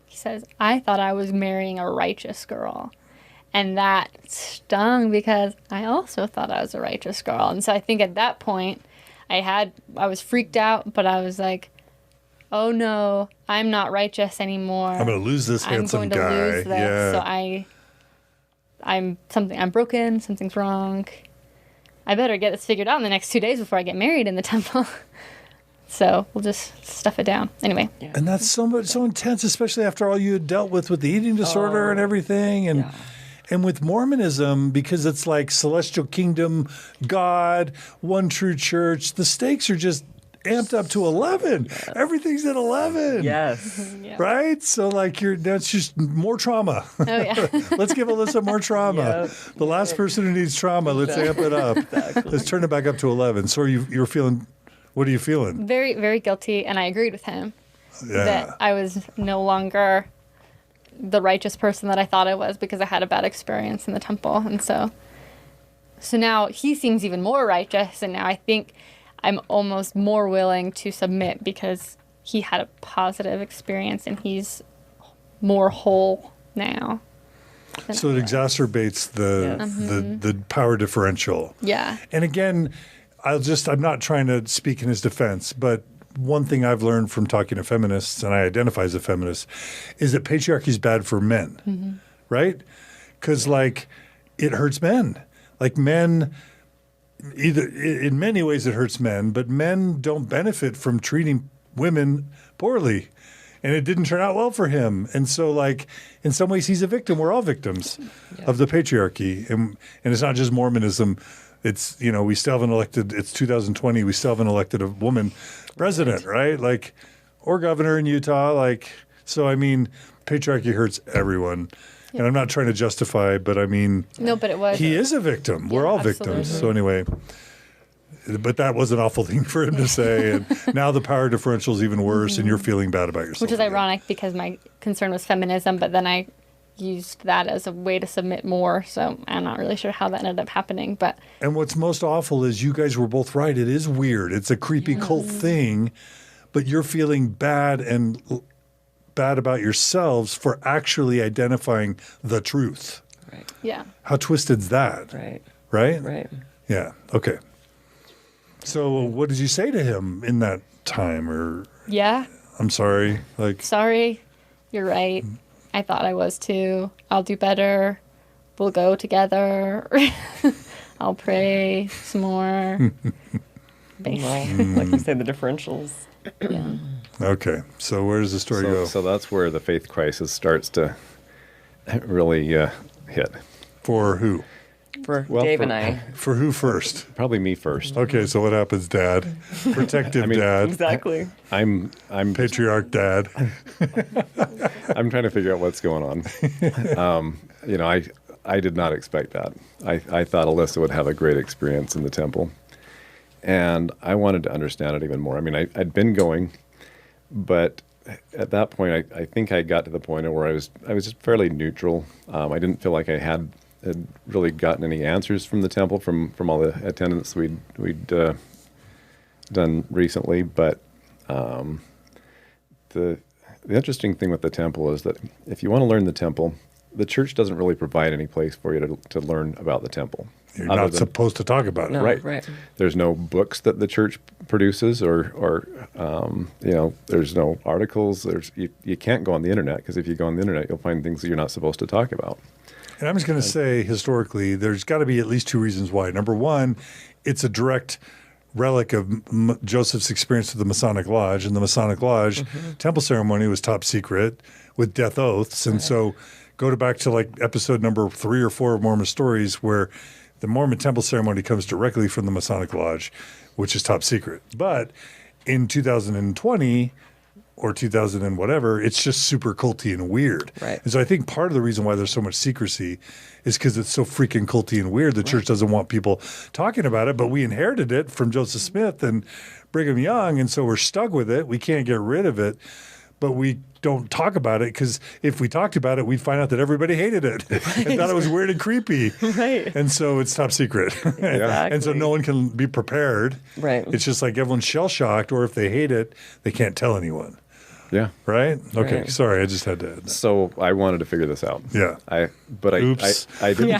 he says, "I thought I was marrying a righteous girl." And that stung because I also thought I was a righteous girl. And so I think at that point, I was freaked out, but I was like, oh no, I'm not righteous anymore. I'm going to lose this handsome guy. I'm going to lose this. Yeah. So I'm broken, something's wrong. I better get this figured out in the next 2 days before I get married in the temple. So we'll just stuff it down. Anyway. Yeah. And that's so intense, especially after all you had dealt with the eating disorder and everything. And And with Mormonism, because it's like celestial kingdom, God, one true church, the stakes are just amped up to 11. Yes. Everything's at 11. Yes. Right? So like that's just more trauma. Oh yeah. Let's give Alyssa more trauma. Yep. The last person who needs trauma, let's amp it up. Exactly. Let's turn it back up to 11. So you're feeling, what are you feeling? Very, very guilty. And I agreed with him that I was no longer the righteous person that I thought I was because I had a bad experience in the temple. And so now he seems even more righteous. And now I think I'm almost more willing to submit because he had a positive experience and he's more whole now. So it exacerbates the power differential. Yeah. And again, I'm not trying to speak in his defense, but one thing I've learned from talking to feminists, and I identify as a feminist, is that patriarchy is bad for men, right? Because like it hurts men. Like men, either in many ways it hurts men, but men don't benefit from treating women poorly. And it didn't turn out well for him. And so like in some ways he's a victim. We're all victims of the patriarchy. And it's not just Mormonism. It's, we still haven't elected, it's 2020, we still haven't elected a woman president, right? Like, or governor in Utah. Like, so I mean, patriarchy hurts everyone. Yeah. And I'm not trying to justify, but I mean, no, but it was. He is a victim. We're all victims. So anyway, but that was an awful thing for him to say. And now the power differential is even worse and you're feeling bad about yourself. Which is ironic because my concern was feminism, but then I used that as a way to submit more. So I'm not really sure how that ended up happening. And what's most awful is you guys were both right. It is weird. It's a creepy cult thing. but you're feeling bad about yourselves for actually identifying the truth. Right. Yeah. How twisted's that? Right. Right? Right. Yeah. Okay. So what did you say to him in that time? Or Yeah. I'm sorry, like Sorry. You're right. I thought I was too. I'll do better. We'll go together. I'll pray some more. Well, like you say, the differentials. Yeah. okay. So where does the story go? So that's where the faith crisis starts to really hit. For who? For Well, Dave for- and I. For who first? Probably me first. Okay, so what happens, Dad? Protective Dad, Exactly. I'm patriarch Dad. I'm trying to figure out what's going on. I did not expect that. I thought Alyssa would have a great experience in the temple, and I wanted to understand it even more. I mean, I'd been going, but at that point, I think I got to the point where I was just fairly neutral. I didn't feel like I had really gotten any answers from the temple from all the attendance we'd done recently, but the interesting thing with the temple is that if you want to learn the temple, the church doesn't really provide any place for you to learn about the temple. You're not supposed to talk about it. No, Right. right. There's no books that the church produces, or there's no articles. You can't go on the internet, because if you go on the internet, you'll find things that you're not supposed to talk about. And I'm just going to say, historically, there's got to be at least two reasons why. Number one, it's a direct relic of Joseph's experience with the Masonic Lodge. And the Masonic Lodge temple ceremony was top secret with death oaths. And so go back to like episode number 3 or 4 of Mormon Stories, where the Mormon temple ceremony comes directly from the Masonic Lodge, which is top secret. But in 2020 or 2000 and whatever, it's just super culty and weird. Right. And so I think part of the reason why there's so much secrecy is because it's so freaking culty and weird. The church doesn't want people talking about it, but we inherited it from Joseph Smith and Brigham Young, and so we're stuck with it. We can't get rid of it, but we don't talk about it, because if we talked about it, we'd find out that everybody hated it and thought it was weird and creepy. Right. And so it's top secret. Exactly. And so no one can be prepared. Right. It's just like everyone's shell-shocked, or if they hate it, they can't tell anyone. Yeah. Right? Okay. Right. Sorry, I just had to add that. So I wanted to figure this out. Yeah. Oops. I didn't. Yeah.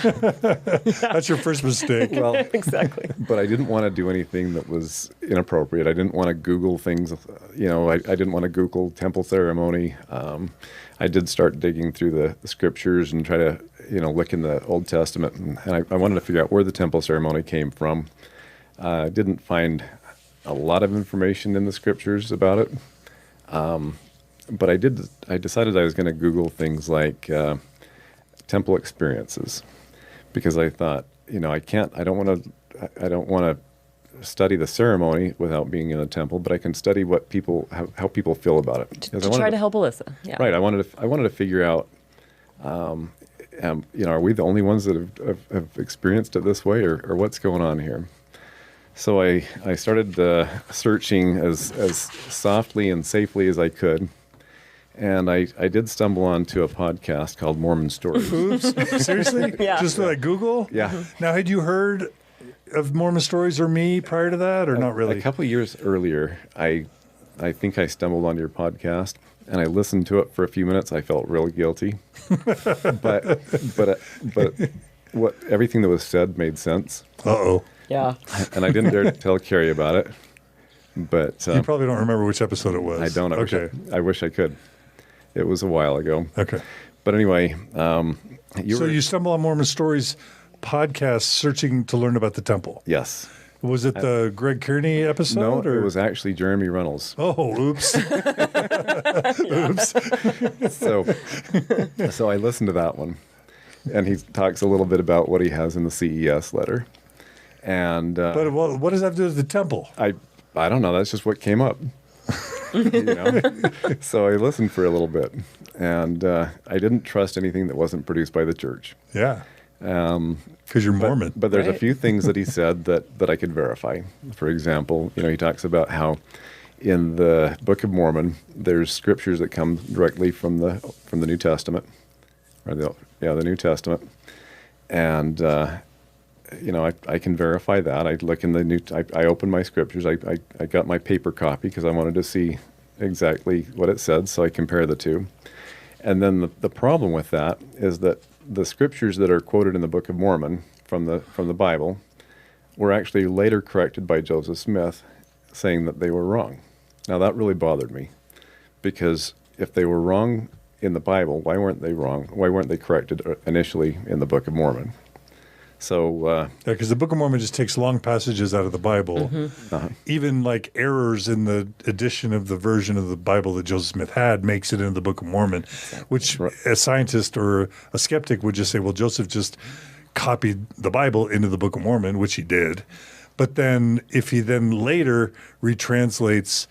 That's your first mistake. Well, Exactly. but I didn't want to do anything that was inappropriate. I didn't want to Google things. I didn't want to Google temple ceremony. I did start digging through the scriptures and try to, look in the Old Testament. And I wanted to figure out where the temple ceremony came from. I didn't find a lot of information in the scriptures about it. But I decided I was going to Google things like temple experiences, because I thought, I don't want to study the ceremony without being in a temple, but I can study how people feel about it. To try to help Alyssa. Yeah. Right. I wanted to figure out, are we the only ones that have experienced it this way, or what's going on here? So I started searching as softly and safely as I could, and I did stumble onto a podcast called Mormon Stories. Oops. Seriously? Yeah. Just like Google? Yeah. Now, had you heard of Mormon Stories or me prior to that, or not really? A couple of years earlier, I think I stumbled onto your podcast, and I listened to it for a few minutes. I felt really guilty, but everything that was said made sense. Uh-oh. Yeah. And I didn't dare to tell Keri about it. But You probably don't remember which episode it was. I don't. Okay. I wish I could. It was a while ago. Okay. But anyway, You stumble on Mormon Stories podcast searching to learn about the temple. Yes. Was it the Greg Kearney episode? No, or? it was actually Jeremy Reynolds. Oh, oops. Oops. So I listened to that one, and he talks a little bit about what he has in the CES letter. And But what does that have to do with the temple? I don't know. That's just what came up. So I listened for a little bit, and I didn't trust anything that wasn't produced by the church. Yeah. Because you're Mormon. But there's a Right. few things that he said that I could verify. For example, he talks about how in the Book of Mormon there's scriptures that come directly from the New Testament, or the New Testament, and I can verify that. I look in the I open my scriptures. I got my paper copy because I wanted to see exactly what it said, so I compare the two. And then the problem with that is that the scriptures that are quoted in the Book of Mormon from the Bible were actually later corrected by Joseph Smith, saying that they were wrong. Now that really bothered me, because if they were wrong in the Bible, why weren't they wrong? Why weren't they corrected initially in the Book of Mormon? So because the Book of Mormon just takes long passages out of the Bible, even like errors in the edition of the version of the Bible that Joseph Smith had makes it into the Book of Mormon, which a scientist or a skeptic would just say, well, Joseph just copied the Bible into the Book of Mormon, which he did. But then if he then later retranslates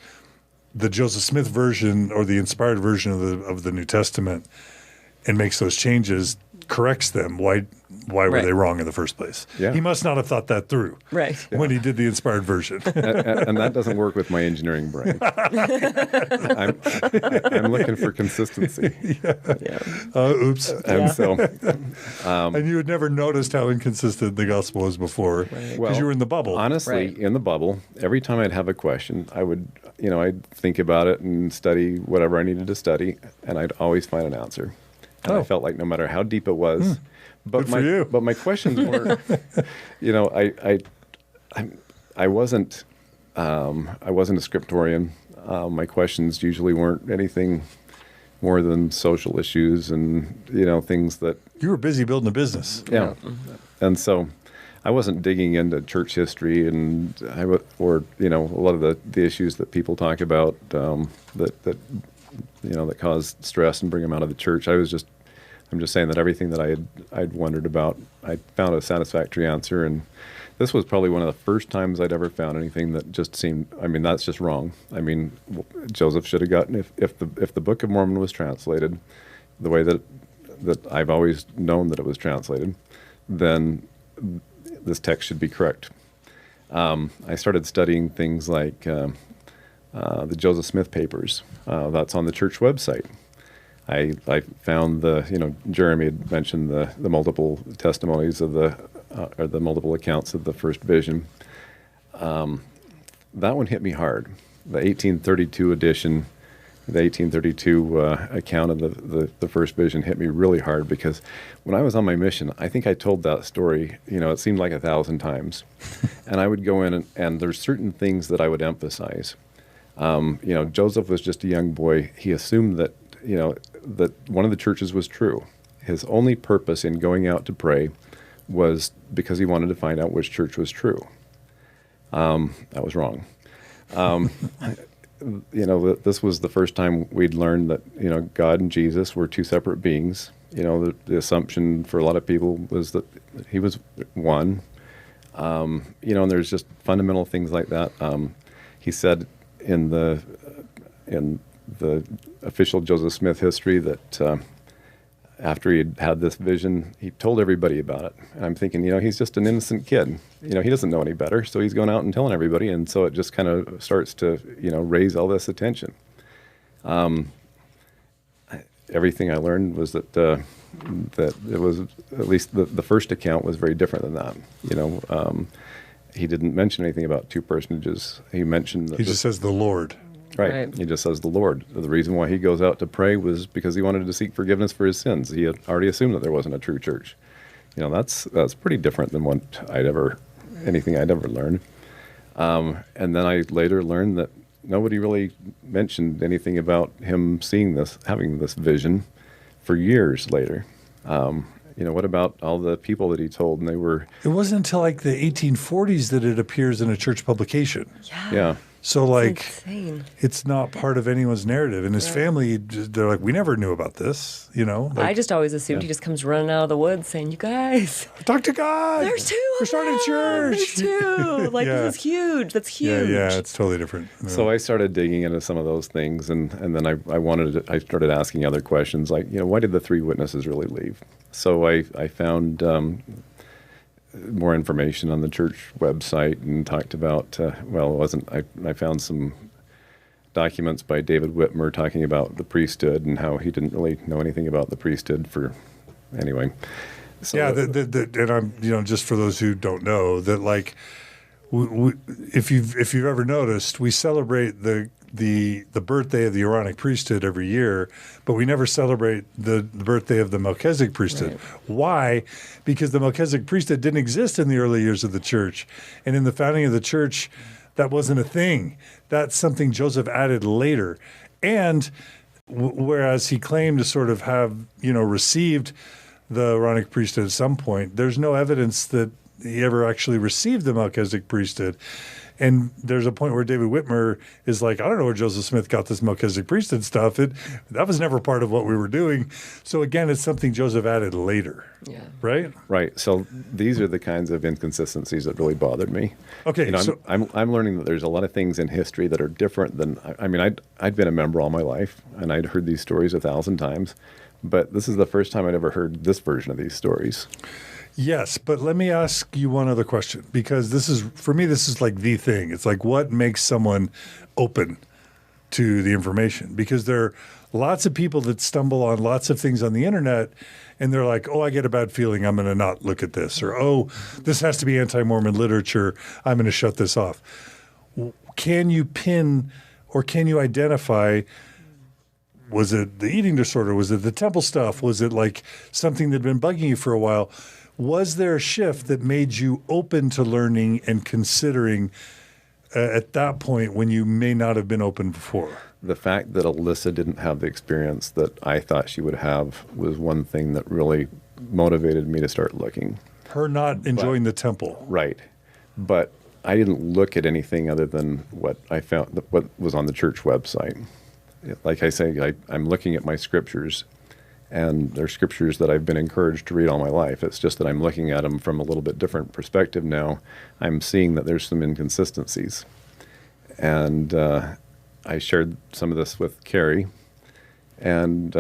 the Joseph Smith version or the inspired version of the New Testament and makes those changes, corrects them, why were they wrong in the first place? Yeah. He must not have thought that through when he did the inspired version. and that doesn't work with my engineering brain. I'm looking for consistency. Oops. And so, and you had never noticed how inconsistent the gospel was before because you were in the bubble. Honestly, in the bubble, every time I'd have a question, I'd think about it and study whatever I needed to study, and I'd always find an answer. And I felt like no matter how deep it was, but my questions were, I wasn't a scriptorian. My questions usually weren't anything more than social issues and things that you were busy building a business. Yeah, and so I wasn't digging into church history and or a lot of the issues that people talk about that cause stress and bring them out of the church. I'm just saying that everything that I'd wondered about, I found a satisfactory answer, and this was probably one of the first times I'd ever found anything that just seemed, that's just wrong. Joseph should have gotten, if the Book of Mormon was translated the way that I've always known that it was translated, then this text should be correct. I started studying things like the Joseph Smith papers. That's on the church website. I found Jeremy had mentioned the multiple testimonies of or the multiple accounts of the first vision. That one hit me hard. The 1832 edition, the 1832 account of the first vision hit me really hard, because when I was on my mission, I think I told that story, it seemed like 1,000 times. And I would go in and there's certain things that I would emphasize. Joseph was just a young boy. He assumed that that one of the churches was true. His only purpose in going out to pray was because he wanted to find out which church was true. That was wrong. This was the first time we'd learned that, God and Jesus were two separate beings. The assumption for a lot of people was that he was one. And there's just fundamental things like that. He said in the official Joseph Smith history that after he had this vision, he told everybody about it. And I'm thinking, he's just an innocent kid. He doesn't know any better, so he's going out and telling everybody, and so it just kind of starts to, raise all this attention. Everything I learned was that it was, at least the first account was very different than that. He didn't mention anything about two personages. He mentioned that he just says the Lord. Right. He just says the Lord. The reason why he goes out to pray was because he wanted to seek forgiveness for his sins. He had already assumed that there wasn't a true church. That's pretty different than anything I'd ever learned. And then I later learned that nobody really mentioned anything about him having this vision for years later. What about all the people that he told? And It wasn't until like the 1840s that it appears in a church publication. Yeah. So insane. It's not part of anyone's narrative. And his family, they're like, we never knew about this, I just always assumed he just comes running out of the woods saying, you guys, talk to God. There's two. We're starting church. There's two. This is huge. That's huge. Yeah, it's totally different. So I started digging into some of those things, and then I started asking other questions like, why did the three witnesses really leave? So I found more information on the church website and talked about, I found some documents by David Whitmer talking about the priesthood and how he didn't really know anything about the priesthood anyway. So Yeah, and I'm, just for those who don't know, that like, if you've ever noticed, we celebrate the birthday of the Aaronic priesthood every year, but we never celebrate the birthday of the Melchizedek priesthood. Right. Why? Because the Melchizedek priesthood didn't exist in the early years of the church, and in the founding of the church, that wasn't a thing. That's something Joseph added later, and whereas he claimed to sort of have received the Aaronic priesthood at some point, there's no evidence that he ever actually received the Melchizedek priesthood. And there's a point where David Whitmer is like, I don't know where Joseph Smith got this Melchizedek priesthood stuff. That was never part of what we were doing. So again, it's something Joseph added later. Yeah. Right? Right. So these are the kinds of inconsistencies that really bothered me. Okay. I'm learning that there's a lot of things in history that are different than, I'd been a member all my life, and I'd heard these stories 1,000 times, but this is the first time I'd ever heard this version of these stories. Yes, but let me ask you one other question, because this is like the thing. It's like, what makes someone open to the information? Because there are lots of people that stumble on lots of things on the internet, and they're like, oh, I get a bad feeling, I'm going to not look at this. Or, oh, this has to be anti-Mormon literature, I'm going to shut this off. Can you pin or can you identify, was it the eating disorder? Was it the temple stuff? Was it like something that had been bugging you for a while? Was there a shift that made you open to learning and considering at that point when you may not have been open before? The fact that Alyssa didn't have the experience that I thought she would have was one thing that really motivated me to start looking. Her not enjoying the temple. Right. But I didn't look at anything other than what I found, what was on the church website. Like I say, I'm looking at my scriptures, and they're scriptures that I've been encouraged to read all my life. It's just that I'm looking at them from a little bit different perspective now. I'm seeing that there's some inconsistencies. And I shared some of this with Keri, and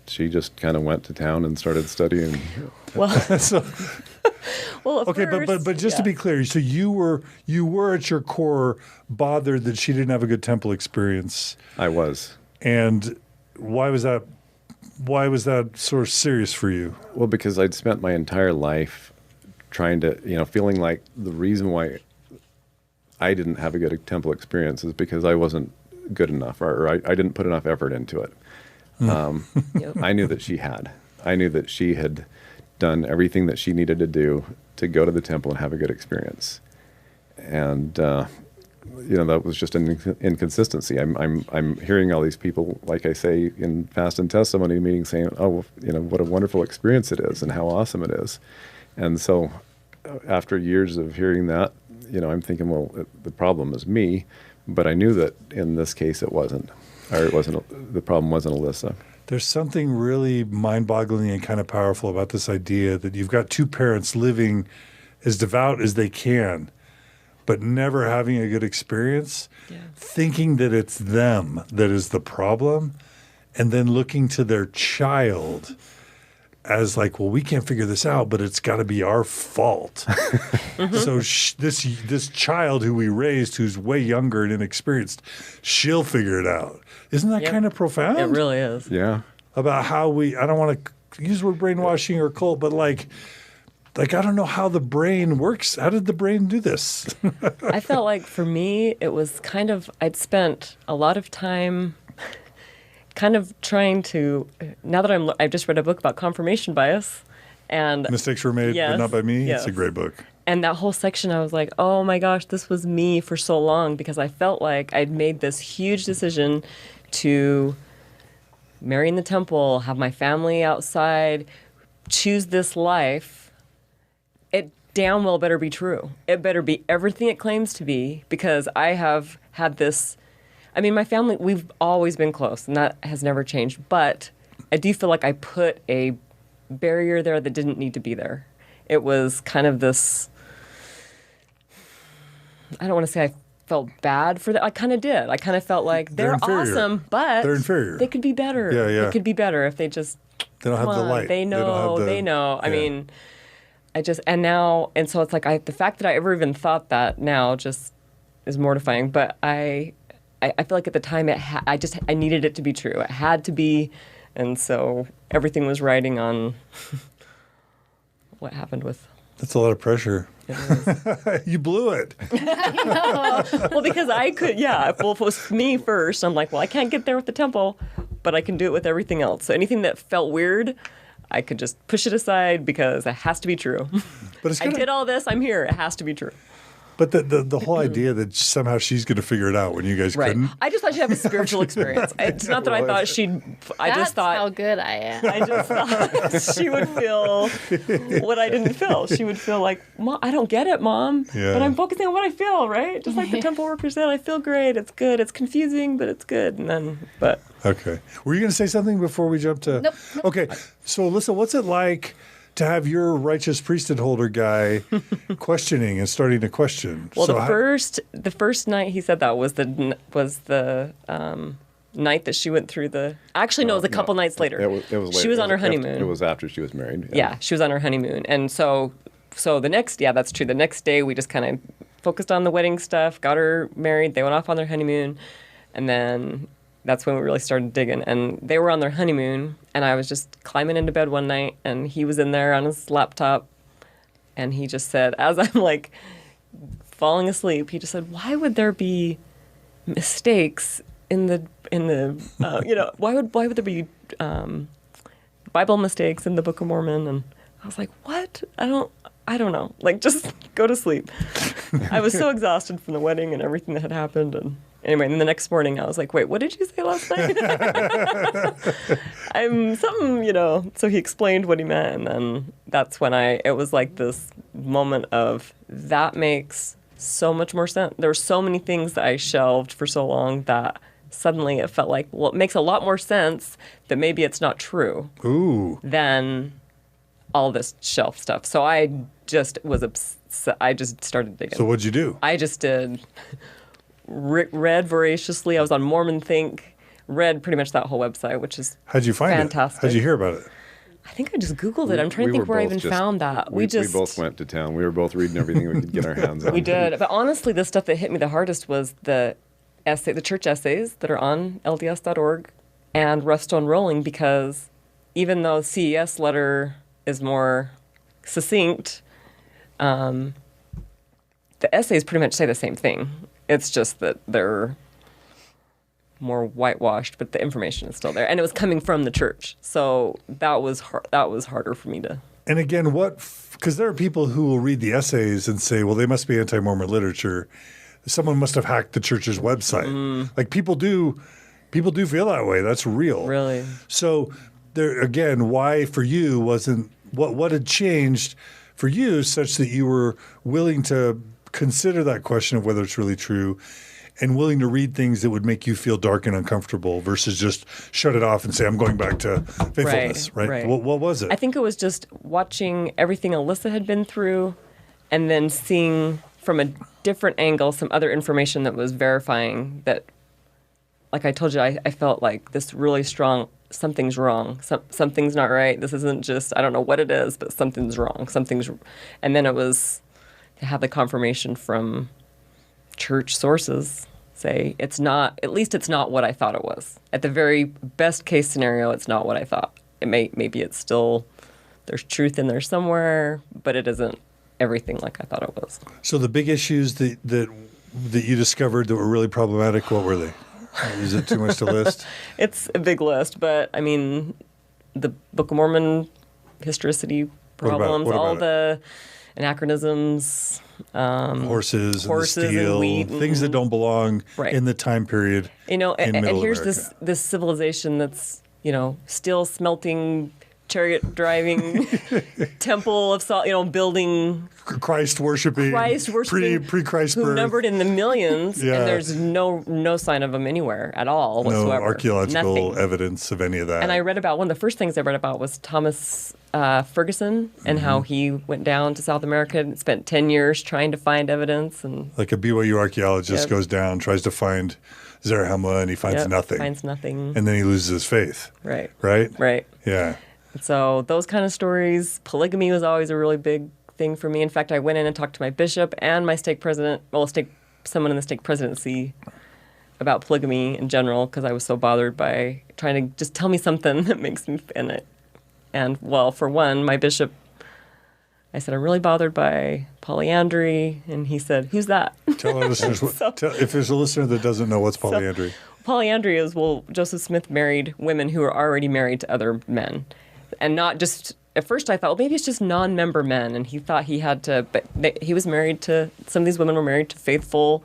she just kind of went to town and started studying. Well, well, okay, first, but just to be clear, so you were at your core bothered that she didn't have a good temple experience. I was. And why was that? Why was that sort of serious for you? Well, because I'd spent my entire life trying to, feeling like the reason why I didn't have a good temple experience is because I wasn't good enough, or I didn't put enough effort into it. Yep. I knew that she had. I knew that she had done everything that she needed to do to go to the temple and have a good experience. And that was just an inconsistency. I'm hearing all these people, like I say in fast and testimony meetings, saying, "Oh, what a wonderful experience it is, and how awesome it is." And so, after years of hearing that, I'm thinking, well, the problem is me. But I knew that in this case, it wasn't, or it wasn't. The problem wasn't Alyssa. There's something really mind-boggling and kind of powerful about this idea that you've got two parents living as devout as they can, but never having a good experience, thinking that it's them that is the problem, and then looking to their child as like, well, we can't figure this out, but it's got to be our fault. So this child who we raised, who's way younger and inexperienced, she'll figure it out. Isn't that kind of profound? It really is. Yeah. About how I don't want to use the word brainwashing or cult, but like I don't know how the brain works. How did the brain do this? I felt like for me, it was kind of, I'd spent a lot of time kind of trying to, now that I've just read a book about confirmation bias. And Mistakes were made, but not by me. Yes. It's a great book. And that whole section, I was like, oh my gosh, this was me for so long, because I felt like I'd made this huge decision to marry in the temple, have my family outside, choose this life. It damn well better be true. It better be everything it claims to be, because I have had this. I mean, my family, we've always been close, and that has never changed. But I do feel like I put a barrier there that didn't need to be there. It was kind of this, I don't want to say I felt bad for that. I kind of did. I kind of felt like they're awesome, but they're inferior. They could be better. Yeah. It could be better if they just, they don't have the light. They know. I mean, and so it's like the fact that I ever even thought that now just is mortifying. But I feel like at the time I needed it to be true. It had to be, and so everything was riding on what happened with. That's a lot of pressure. It is. You blew it. Well, because I could, well, if it was me first, I'm like, well, I can't get there with the temple, but I can do it with everything else. So anything that felt weird, I could just push it aside because it has to be true. But it's I did all this, I'm here, it has to be true. But the whole idea that somehow she's going to figure it out when you guys couldn't. I just thought she'd have a spiritual experience. It's not that I thought she'd, I That's just thought. how good I am. I just thought she would feel what I didn't feel. She would feel like, Mom, I don't get it, Mom. Yeah. But I'm focusing on what I feel, right? Just like the temple worker said, I feel great. It's good. It's confusing, but it's good. And then, Okay. Were you going to say something before we jump to? Nope. Okay. So, Alyssa, what's it like to have your righteous priesthood holder guy questioning and starting to question? well, So the first night he said that was the night that she went through the. Actually, no, it was a couple nights later. It was later. She was on her honeymoon. It was after she was married. Yeah, she was on her honeymoon. And so the next, that's true. The next day we just kind of focused on the wedding stuff, got her married. They went off on their honeymoon. And then that's when we really started digging. And they were on their honeymoon. And I was just climbing into bed one night and he was in there on his laptop. And he just said, as I'm like falling asleep, he just said, why would there be mistakes in the why would there be Bible mistakes in the Book of Mormon? And I was like, what? I don't know. Like, just go to sleep. I was so exhausted from the wedding and everything that had happened. And anyway, and the next morning I was like, wait, what did you say last night? So he explained what he meant. And then that's when it was like this moment of, that makes so much more sense. There were so many things that I shelved for so long that suddenly it felt like, well, it makes a lot more sense that maybe it's not true than all this shelf stuff. So I just was obsessed. I just started digging. So what'd you do? I just did. Read voraciously. I was on Mormon Think. Read pretty much that whole website, which is How'd you find fantastic. it? How'd you hear about it? I think I just Googled it. I'm trying to think where I even found that. We both went to town. We were both reading everything we could get our hands on. We did. But honestly, the stuff that hit me the hardest was the church essays that are on LDS.org and Rough Stone Rolling, because even though CES letter is more succinct, the essays pretty much say the same thing. It's just that they're more whitewashed, but the information is still there, and it was coming from the church. So that was harder for me to. And again, because there are people who will read the essays and say, well, they must be anti-Mormon literature. Someone must have hacked the church's website. Like people do feel that way. That's real. Really. So there again, why for you wasn't what had changed for you such that you were willing to consider that question of whether it's really true and willing to read things that would make you feel dark and uncomfortable versus just shut it off and say, I'm going back to faithfulness, right? What was it? I think it was just watching everything Alyssa had been through and then seeing from a different angle some other information that was verifying that, like I told you, I felt like this really strong, something's wrong, something's not right. This isn't just, I don't know what it is, but something's wrong. And then it was to have the confirmation from church sources say it's not, at least it's not what I thought it was. At the very best case scenario, it's not what I thought. Maybe it's still, there's truth in there somewhere, but it isn't everything like I thought it was. So the big issues that you discovered that were really problematic, what were they? Is it too much to list? It's a big list, but I mean, the Book of Mormon historicity problems, all the anachronisms, horses and horses steel, and wheat, things that don't belong in the time period. And here's America. this civilization that's steel smelting, chariot driving, temple of salt, building. Christ worshiping, pre-Christ who birth. numbered in the millions, and there's no sign of them anywhere at all whatsoever. No archaeological Nothing. evidence of any of that. And I read about, one of the first things I read about was Thomas Ferguson and how he went down to South America and spent 10 years trying to find evidence. And like a BYU archaeologist goes down, tries to find Zarahemla, and he finds nothing. Finds nothing. And then he loses his faith. Right. Right? Yeah. So those kind of stories, polygamy was always a really big thing for me. In fact, I went in and talked to my bishop and my stake president, someone in the stake presidency, about polygamy in general, because I was so bothered by trying to just tell me something that makes me in it. And well, for one, my bishop I said, I'm really bothered by polyandry. And he said, who's that? Tell our listeners, if there's a listener that doesn't know what's polyandry. Polyandry is, well, Joseph Smith married women who were already married to other men. And not just, at first I thought, well, maybe it's just non-member men. And he thought he had to, but he was married to, some of these women were married to faithful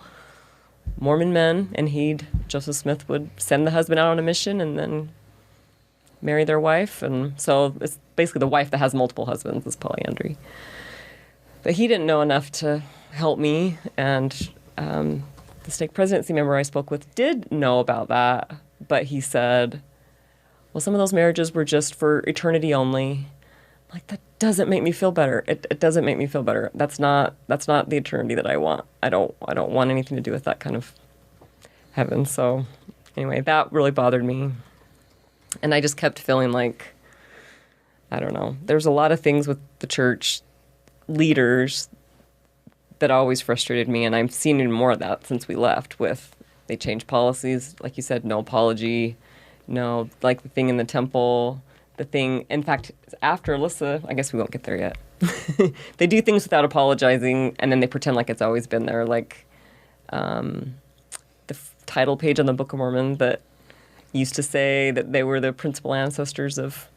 Mormon men. And Joseph Smith would send the husband out on a mission and then marry their wife. And so it's basically the wife that has multiple husbands is polyandry. But he didn't know enough to help me. And the stake presidency member I spoke with did know about that. But he said, well, some of those marriages were just for eternity only. Like, that doesn't make me feel better. It doesn't make me feel better. That's not the eternity that I want. I don't want anything to do with that kind of heaven. So anyway, that really bothered me. And I just kept feeling like, I don't know, there's a lot of things with the church leaders that always frustrated me. And I've seen even more of that since we left they changed policies. Like you said, no apology, no, like the thing in the temple, in fact, after Lissa, I guess we won't get there yet. They do things without apologizing, and then they pretend like it's always been there. Like the title page on the Book of Mormon that used to say that they were the principal ancestors of...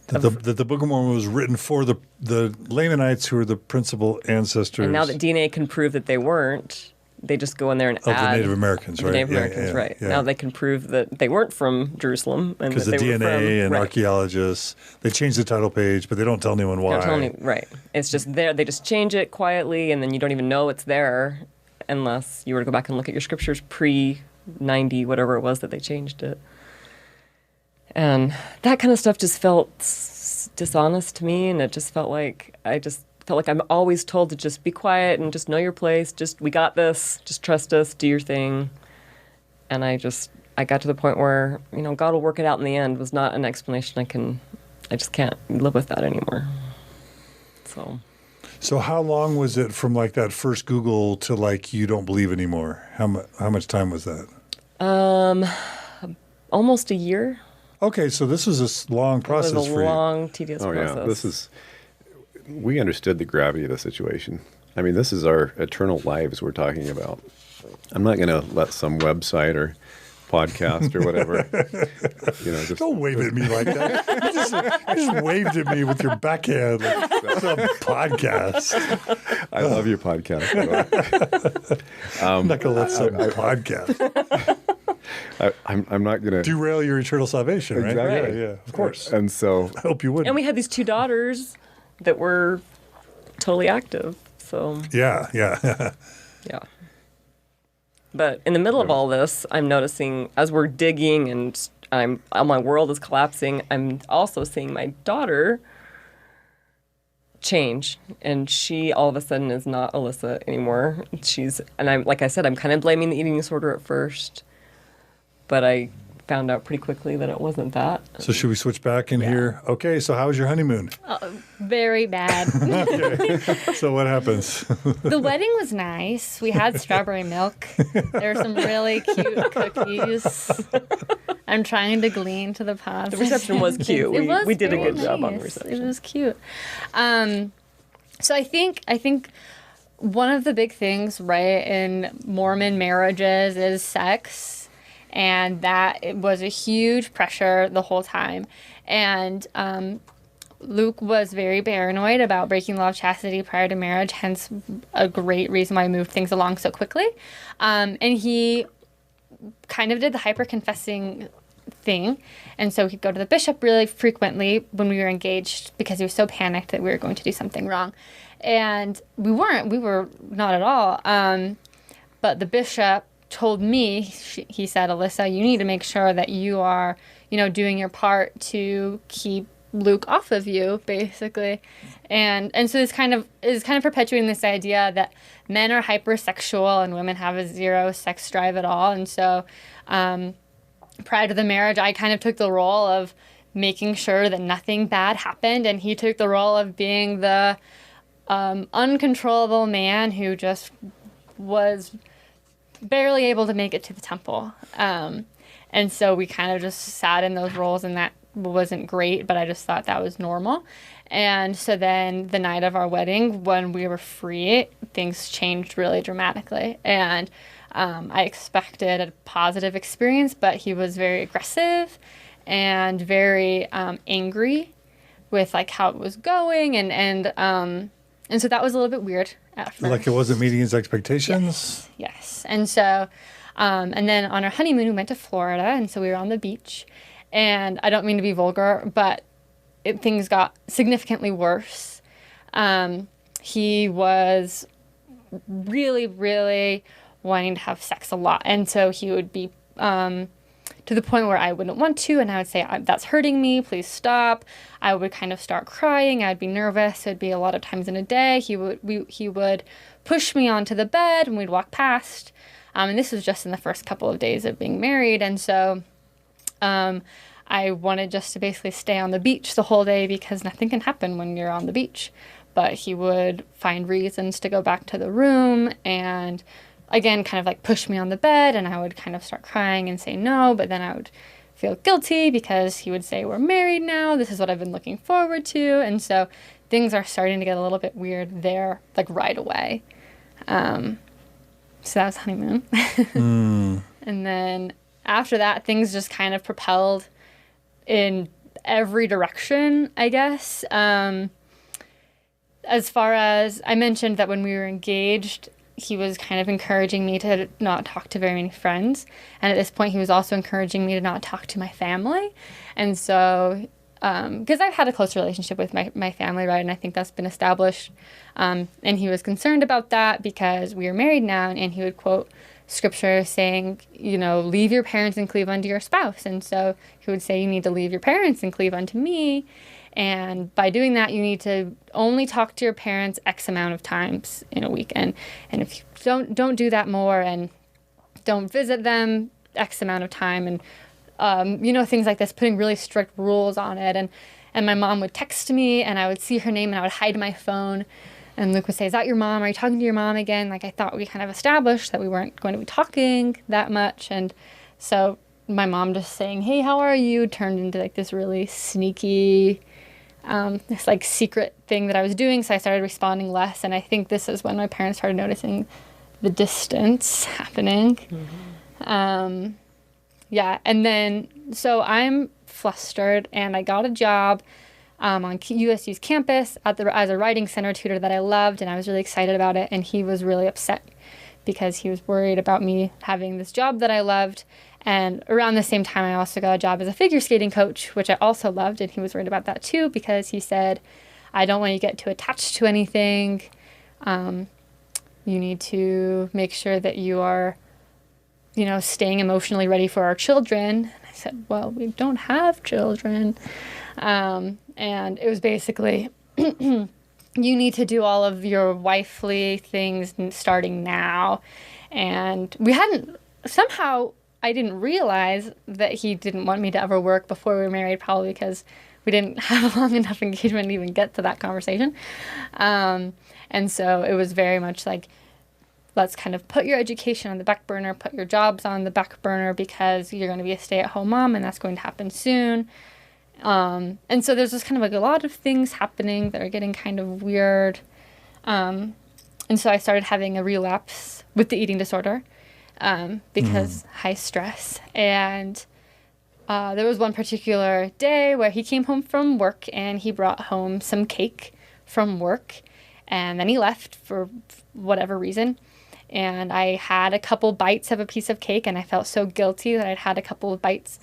That the Book of Mormon was written for the Lamanites who are the principal ancestors. And now that DNA can prove that they weren't, they just go in there and add... Of the Native Americans, right? The Native Americans, right. Yeah. Now they can prove that they weren't from Jerusalem. Because the DNA and archaeologists, they change the title page, but they don't tell anyone why. Right. It's just there. They just change it quietly, and then you don't even know it's there unless you were to go back and look at your scriptures pre-90, whatever it was that they changed it. And that kind of stuff just felt dishonest to me, and it just felt like I'm always told to just be quiet and just know your place. We got this. Just trust us. Do your thing. And I got to the point where, God will work it out in the end was not an explanation I just can't live with that anymore. So how long was it from like that first Google to like you don't believe anymore? How much time was that? Almost a year. Okay, so this was a long process for you. It was a long, tedious process. Yeah, we understood the gravity of the situation. I mean, this is our eternal lives we're talking about. I'm not going to let some website or podcast or whatever, Don't wave at me like that. You just waved at me with your backhand like some podcast. I love your podcast. I'm not going to let some podcast. I'm not going to derail your eternal salvation, right? Exactly. Right. Yeah, of course. And so I hope you wouldn't. And we had these 2 daughters that were totally active. So yeah. Yeah. But in the middle of all this, I'm noticing as we're digging and my world is collapsing, I'm also seeing my daughter change, and she all of a sudden is not Alyssa anymore. Like I said, I'm kind of blaming the eating disorder at first, but I found out pretty quickly that it wasn't that. So should we switch back in here? Okay, so how was your honeymoon? Very bad. Okay. So what happens? The wedding was nice. We had strawberry milk. There were some really cute cookies. I'm trying to glean to the positive. The reception was cute. We did a good job on the reception. It was cute. So I think one of the big things, right, in Mormon marriages is sex. And that it was a huge pressure the whole time. And Luke was very paranoid about breaking the law of chastity prior to marriage, hence a great reason why he moved things along so quickly. And he kind of did the hyper-confessing thing. And so he'd go to the bishop really frequently when we were engaged because he was so panicked that we were going to do something wrong. And we were not at all. But the bishop told me, he said, Alyssa, you need to make sure that you are, doing your part to keep Luke off of you, basically. And so it's kind of perpetuating this idea that men are hypersexual and women have a zero sex drive at all. And so prior to the marriage, I kind of took the role of making sure that nothing bad happened, and he took the role of being the uncontrollable man who just was barely able to make it to the temple. And so we kind of just sat in those roles, and that wasn't great, but I just thought that was normal. And so then the night of our wedding, when we were free, things changed really dramatically. And I expected a positive experience, but he was very aggressive and very angry with like how it was going. And so that was a little bit weird at first. Like it wasn't meeting his expectations? Yes. And so, and then on our honeymoon, we went to Florida. And so we were on the beach. And I don't mean to be vulgar, but things got significantly worse. He was really, really wanting to have sex a lot. And so he would be to the point where I wouldn't want to. And I would say, that's hurting me. Please stop. I would kind of start crying. I'd be nervous. It'd be a lot of times in a day. He would push me onto the bed and we'd walk past. And this was just in the first couple of days of being married. And so I wanted just to basically stay on the beach the whole day because nothing can happen when you're on the beach. But he would find reasons to go back to the room and again, kind of like push me on the bed, and I would kind of start crying and say no, but then I would feel guilty because he would say, we're married now. This is what I've been looking forward to. And so things are starting to get a little bit weird there, like right away. So that was honeymoon. And then after that, things just kind of propelled in every direction, I guess. As far as I mentioned that when we were engaged, he was kind of encouraging me to not talk to very many friends. And at this point, he was also encouraging me to not talk to my family. And so, because I've had a close relationship with my family, right? And I think that's been established. And he was concerned about that because we are married now. And he would quote scripture saying, leave your parents and cleave unto your spouse. And so he would say, you need to leave your parents and cleave unto me. And by doing that, you need to only talk to your parents X amount of times in a week. And if you don't do that more and don't visit them X amount of time and, things like this, putting really strict rules on it. And my mom would text me and I would see her name and I would hide my phone. And Luke would say, is that your mom? Are you talking to your mom again? Like I thought we kind of established that we weren't going to be talking that much. And so my mom just saying, hey, how are you? Turned into like this really sneaky, this like secret thing that I was doing. So I started responding less. And I think this is when my parents started noticing the distance happening. Mm-hmm. And then, so I'm flustered and I got a job on USU's campus as a writing center tutor that I loved. And I was really excited about it. And he was really upset because he was worried about me having this job that I loved. And around the same time, I also got a job as a figure skating coach, which I also loved. And he was worried about that too, because he said, I don't want you to get too attached to anything. You need to make sure that you are, staying emotionally ready for our children. And I said, well, we don't have children. And it was basically, you need to do all of your wifely things starting now. And I didn't realize that he didn't want me to ever work before we were married, probably because we didn't have a long enough engagement to even get to that conversation. And so it was very much like, let's kind of put your education on the back burner, put your jobs on the back burner because you're going to be a stay-at-home mom and that's going to happen soon. And so there's just kind of like a lot of things happening that are getting kind of weird. And so I started having a relapse with the eating disorder. Because high stress. And there was one particular day where he came home from work and he brought home some cake from work. And then he left for whatever reason. And I had a couple bites of a piece of cake and I felt so guilty that I'd had a couple of bites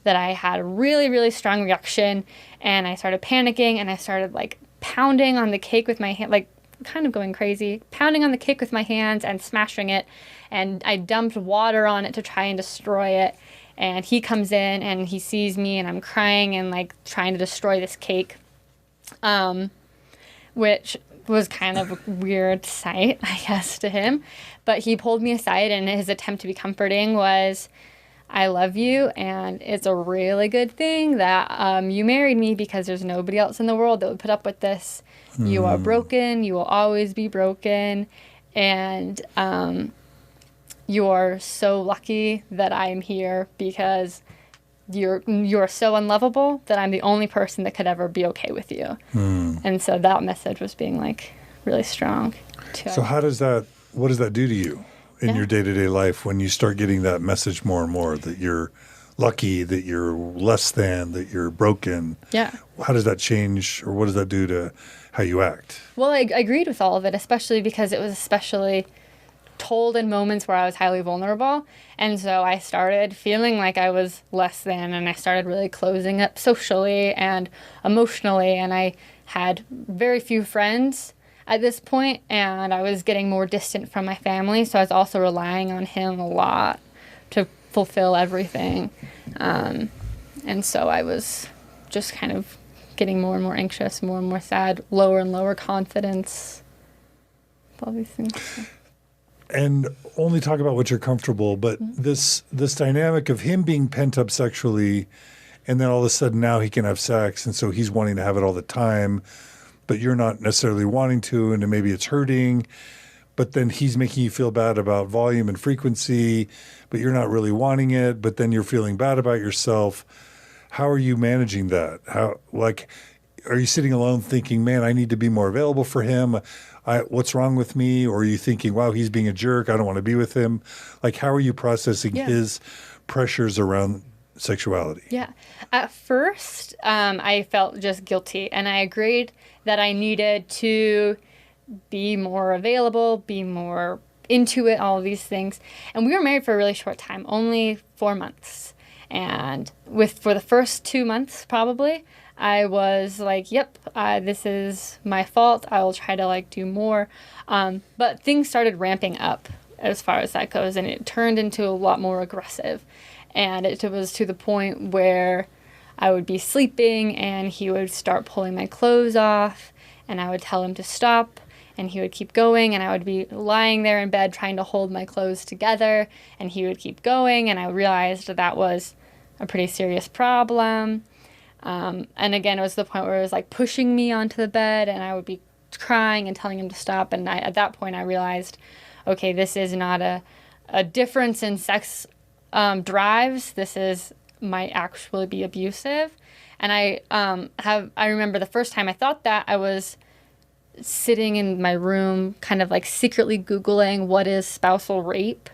that I had a really, really strong reaction. And I started panicking and I started like pounding on the cake with my hand, like kind of going crazy, pounding on the cake with my hands and smashing it. And I dumped water on it to try and destroy it. And he comes in and he sees me and I'm crying and like trying to destroy this cake, which was kind of a weird sight, I guess, to him. But he pulled me aside and his attempt to be comforting was, I love you and it's a really good thing that you married me because there's nobody else in the world that would put up with this. You are broken. You will always be broken. And you are so lucky that I'm here because you're so unlovable that I'm the only person that could ever be okay with you. And so that message was being like really strong. So what does that do to you in your day-to-day life when you start getting that message more and more that you're lucky, that you're less than, that you're broken? Yeah. How does that change, or what does that do to how you act? Well, I agreed with all of it, especially because it was especially told in moments where I was highly vulnerable. And so I started feeling like I was less than, and I started really closing up socially and emotionally. And I had very few friends at this point, and I was getting more distant from my family. So I was also relying on him a lot to fulfill everything. And so I was just kind of getting more and more anxious, more and more sad, lower and lower confidence, all these things. And only talk about what you're comfortable, but this dynamic of him being pent up sexually, and then all of a sudden now he can have sex, and so he's wanting to have it all the time, but you're not necessarily wanting to, and maybe it's hurting, but then he's making you feel bad about volume and frequency, but you're not really wanting it, but then you're feeling bad about yourself. How are you managing that? Are you sitting alone thinking, man, I need to be more available for him? What's wrong with me? Or are you thinking, wow, he's being a jerk, I don't want to be with him? Like, how are you processing his pressures around sexuality? Yeah. At first, I felt just guilty, and I agreed that I needed to be more available, be more into it, all of these things. And we were married for a really short time, only 4 months. And for the first 2 months, probably, I was like, yep, this is my fault. I will try to do more. But things started ramping up as far as that goes, and it turned into a lot more aggressive. And it was to the point where I would be sleeping and he would start pulling my clothes off, and I would tell him to stop, and he would keep going, and I would be lying there in bed trying to hold my clothes together, and he would keep going, and I realized that was a pretty serious problem. And again, it was the point where it was pushing me onto the bed, and I would be crying and telling him to stop. And at that point, I realized, okay, this is not a difference in sex drives. This might actually be abusive. And I remember the first time I thought that, I was sitting in my room, kind of secretly Googling what is spousal rape.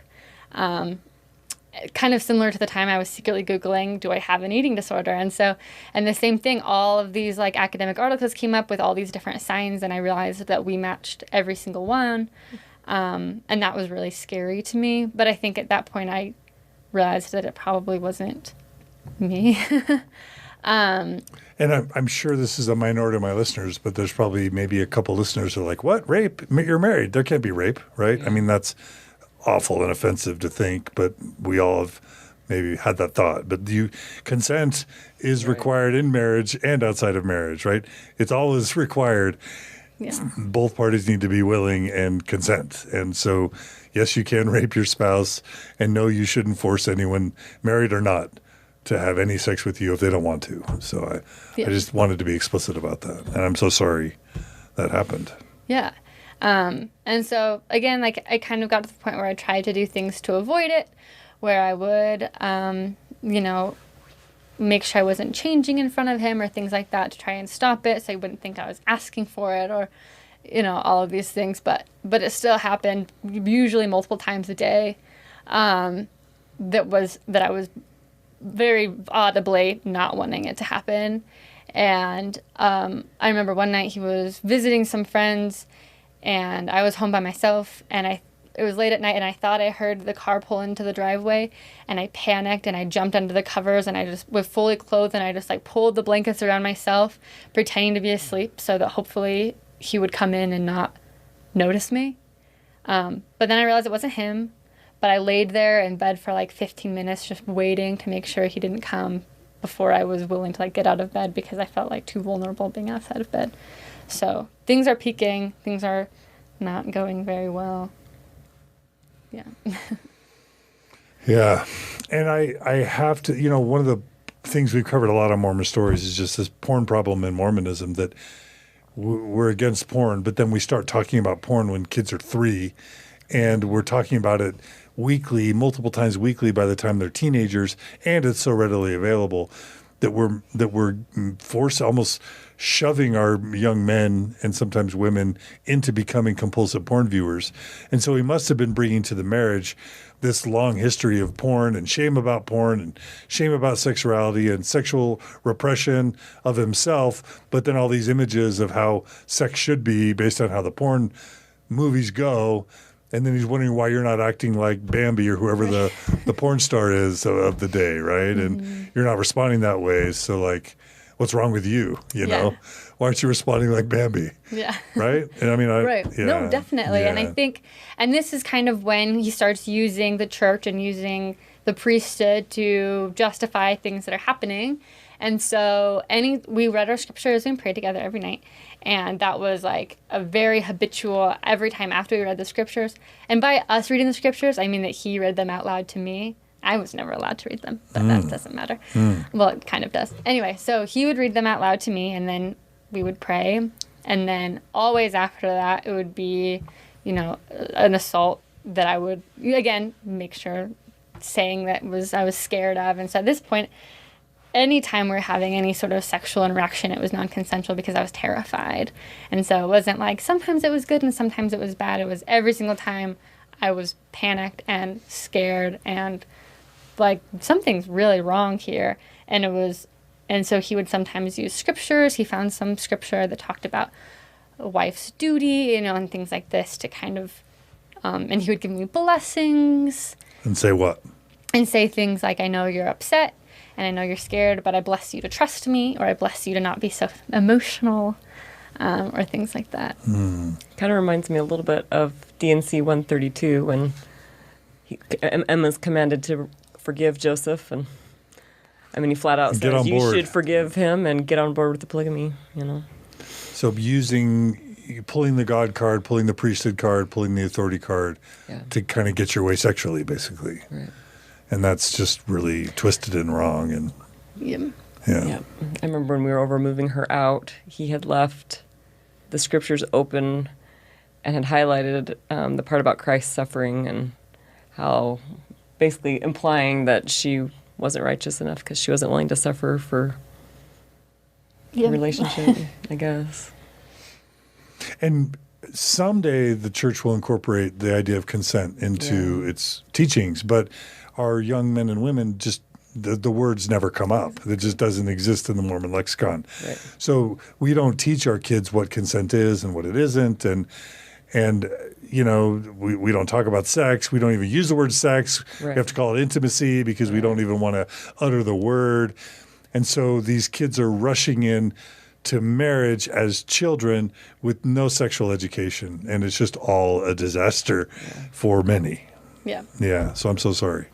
Kind of similar to the time I was secretly Googling, do I have an eating disorder? And the same thing, all of these academic articles came up with all these different signs, and I realized that we matched every single one. And that was really scary to me. But I think at that point I realized that it probably wasn't me. And I'm sure this is a minority of my listeners, but there's probably maybe a couple listeners who are like, what, rape? You're married. There can't be rape, right? I mean, that's awful and offensive to think, but we all have maybe had that thought. But consent is required in marriage and outside of marriage, right? It's always required. Yeah. Both parties need to be willing and consent. And so, yes, you can rape your spouse, and no, you shouldn't force anyone, married or not, to have any sex with you if they don't want to. So I just wanted to be explicit about that. And I'm so sorry that happened. Yeah. And so again, I kind of got to the point where I tried to do things to avoid it, where I would, make sure I wasn't changing in front of him or things like that to try and stop it, so he wouldn't think I was asking for it, or, all of these things. But it still happened, usually multiple times a day. That I was very audibly not wanting it to happen. And I remember one night he was visiting some friends, and I was home by myself, and it was late at night, and I thought I heard the car pull into the driveway, and I panicked, and I jumped under the covers, and I just was fully clothed, and I just pulled the blankets around myself, pretending to be asleep, so that hopefully he would come in and not notice me. But then I realized it wasn't him, but I laid there in bed for 15 minutes just waiting to make sure he didn't come before I was willing to get out of bed, because I felt too vulnerable being outside of bed. So things are peaking. Things are not going very well. Yeah. Yeah. And I have to, one of the things we've covered a lot on Mormon stories is just this porn problem in Mormonism, that we're against porn, but then we start talking about porn when kids are 3, and we're talking about it weekly, multiple times weekly by the time they're teenagers, and it's so readily available that we're forced, almost shoving our young men and sometimes women into becoming compulsive porn viewers. And so he must have been bringing to the marriage this long history of porn and shame about porn and shame about sexuality and sexual repression of himself, but then all these images of how sex should be based on how the porn movies go. And then he's wondering why you're not acting like Bambi or whoever the porn star is of the day, right? And you're not responding that way. So, like, what's wrong with you? You know? Why aren't you responding like Bambi? Yeah. Right? And I mean, right. Yeah, no, definitely. Yeah. And I think, and this is kind of when he starts using the church and using the priesthood to justify things that are happening. And so we read our scriptures and prayed together every night. And that was like a very habitual every time after we read the scriptures. And by us reading the scriptures, I mean that he read them out loud to me. I was never allowed to read them, but that doesn't matter. Well, it kind of does. Anyway, so he would read them out loud to me, and then we would pray. And then always after that, it would be, an assault that I would, again, make sure saying that I was scared of. And so at this point, anytime we're having any sort of sexual interaction, it was non-consensual because I was terrified. And so it wasn't like sometimes it was good and sometimes it was bad. It was every single time I was panicked and scared and like something's really wrong here. And so he would sometimes use scriptures. He found some scripture that talked about a wife's duty, and things like this to kind of, and he would give me blessings. And say what? And say things like, I know you're upset. And I know you're scared, but I bless you to trust me, or I bless you to not be so emotional, or things like that. Kind of reminds me a little bit of DNC 132 when Emma's commanded to forgive Joseph. And I mean, he flat out says you should forgive him and get on board with the polygamy, So pulling the God card, pulling the priesthood card, pulling the authority card to kind of get your way sexually, basically. Right. And that's just really twisted and wrong. And Yeah. I remember when we were over moving her out, he had left the scriptures open and had highlighted the part about Christ's suffering and how basically implying that she wasn't righteous enough because she wasn't willing to suffer for a relationship, I guess. And someday the church will incorporate the idea of consent into its teachings, but our young men and women just the words never come up. It just doesn't exist in the Mormon lexicon. Right. So we don't teach our kids what consent is and what it isn't, and we don't talk about sex. We don't even use the word sex. Right. We have to call it intimacy because we don't even want to utter the word. And so these kids are rushing in to marriage as children with no sexual education, and it's just all a disaster for many. Yeah. Yeah. So I'm so sorry.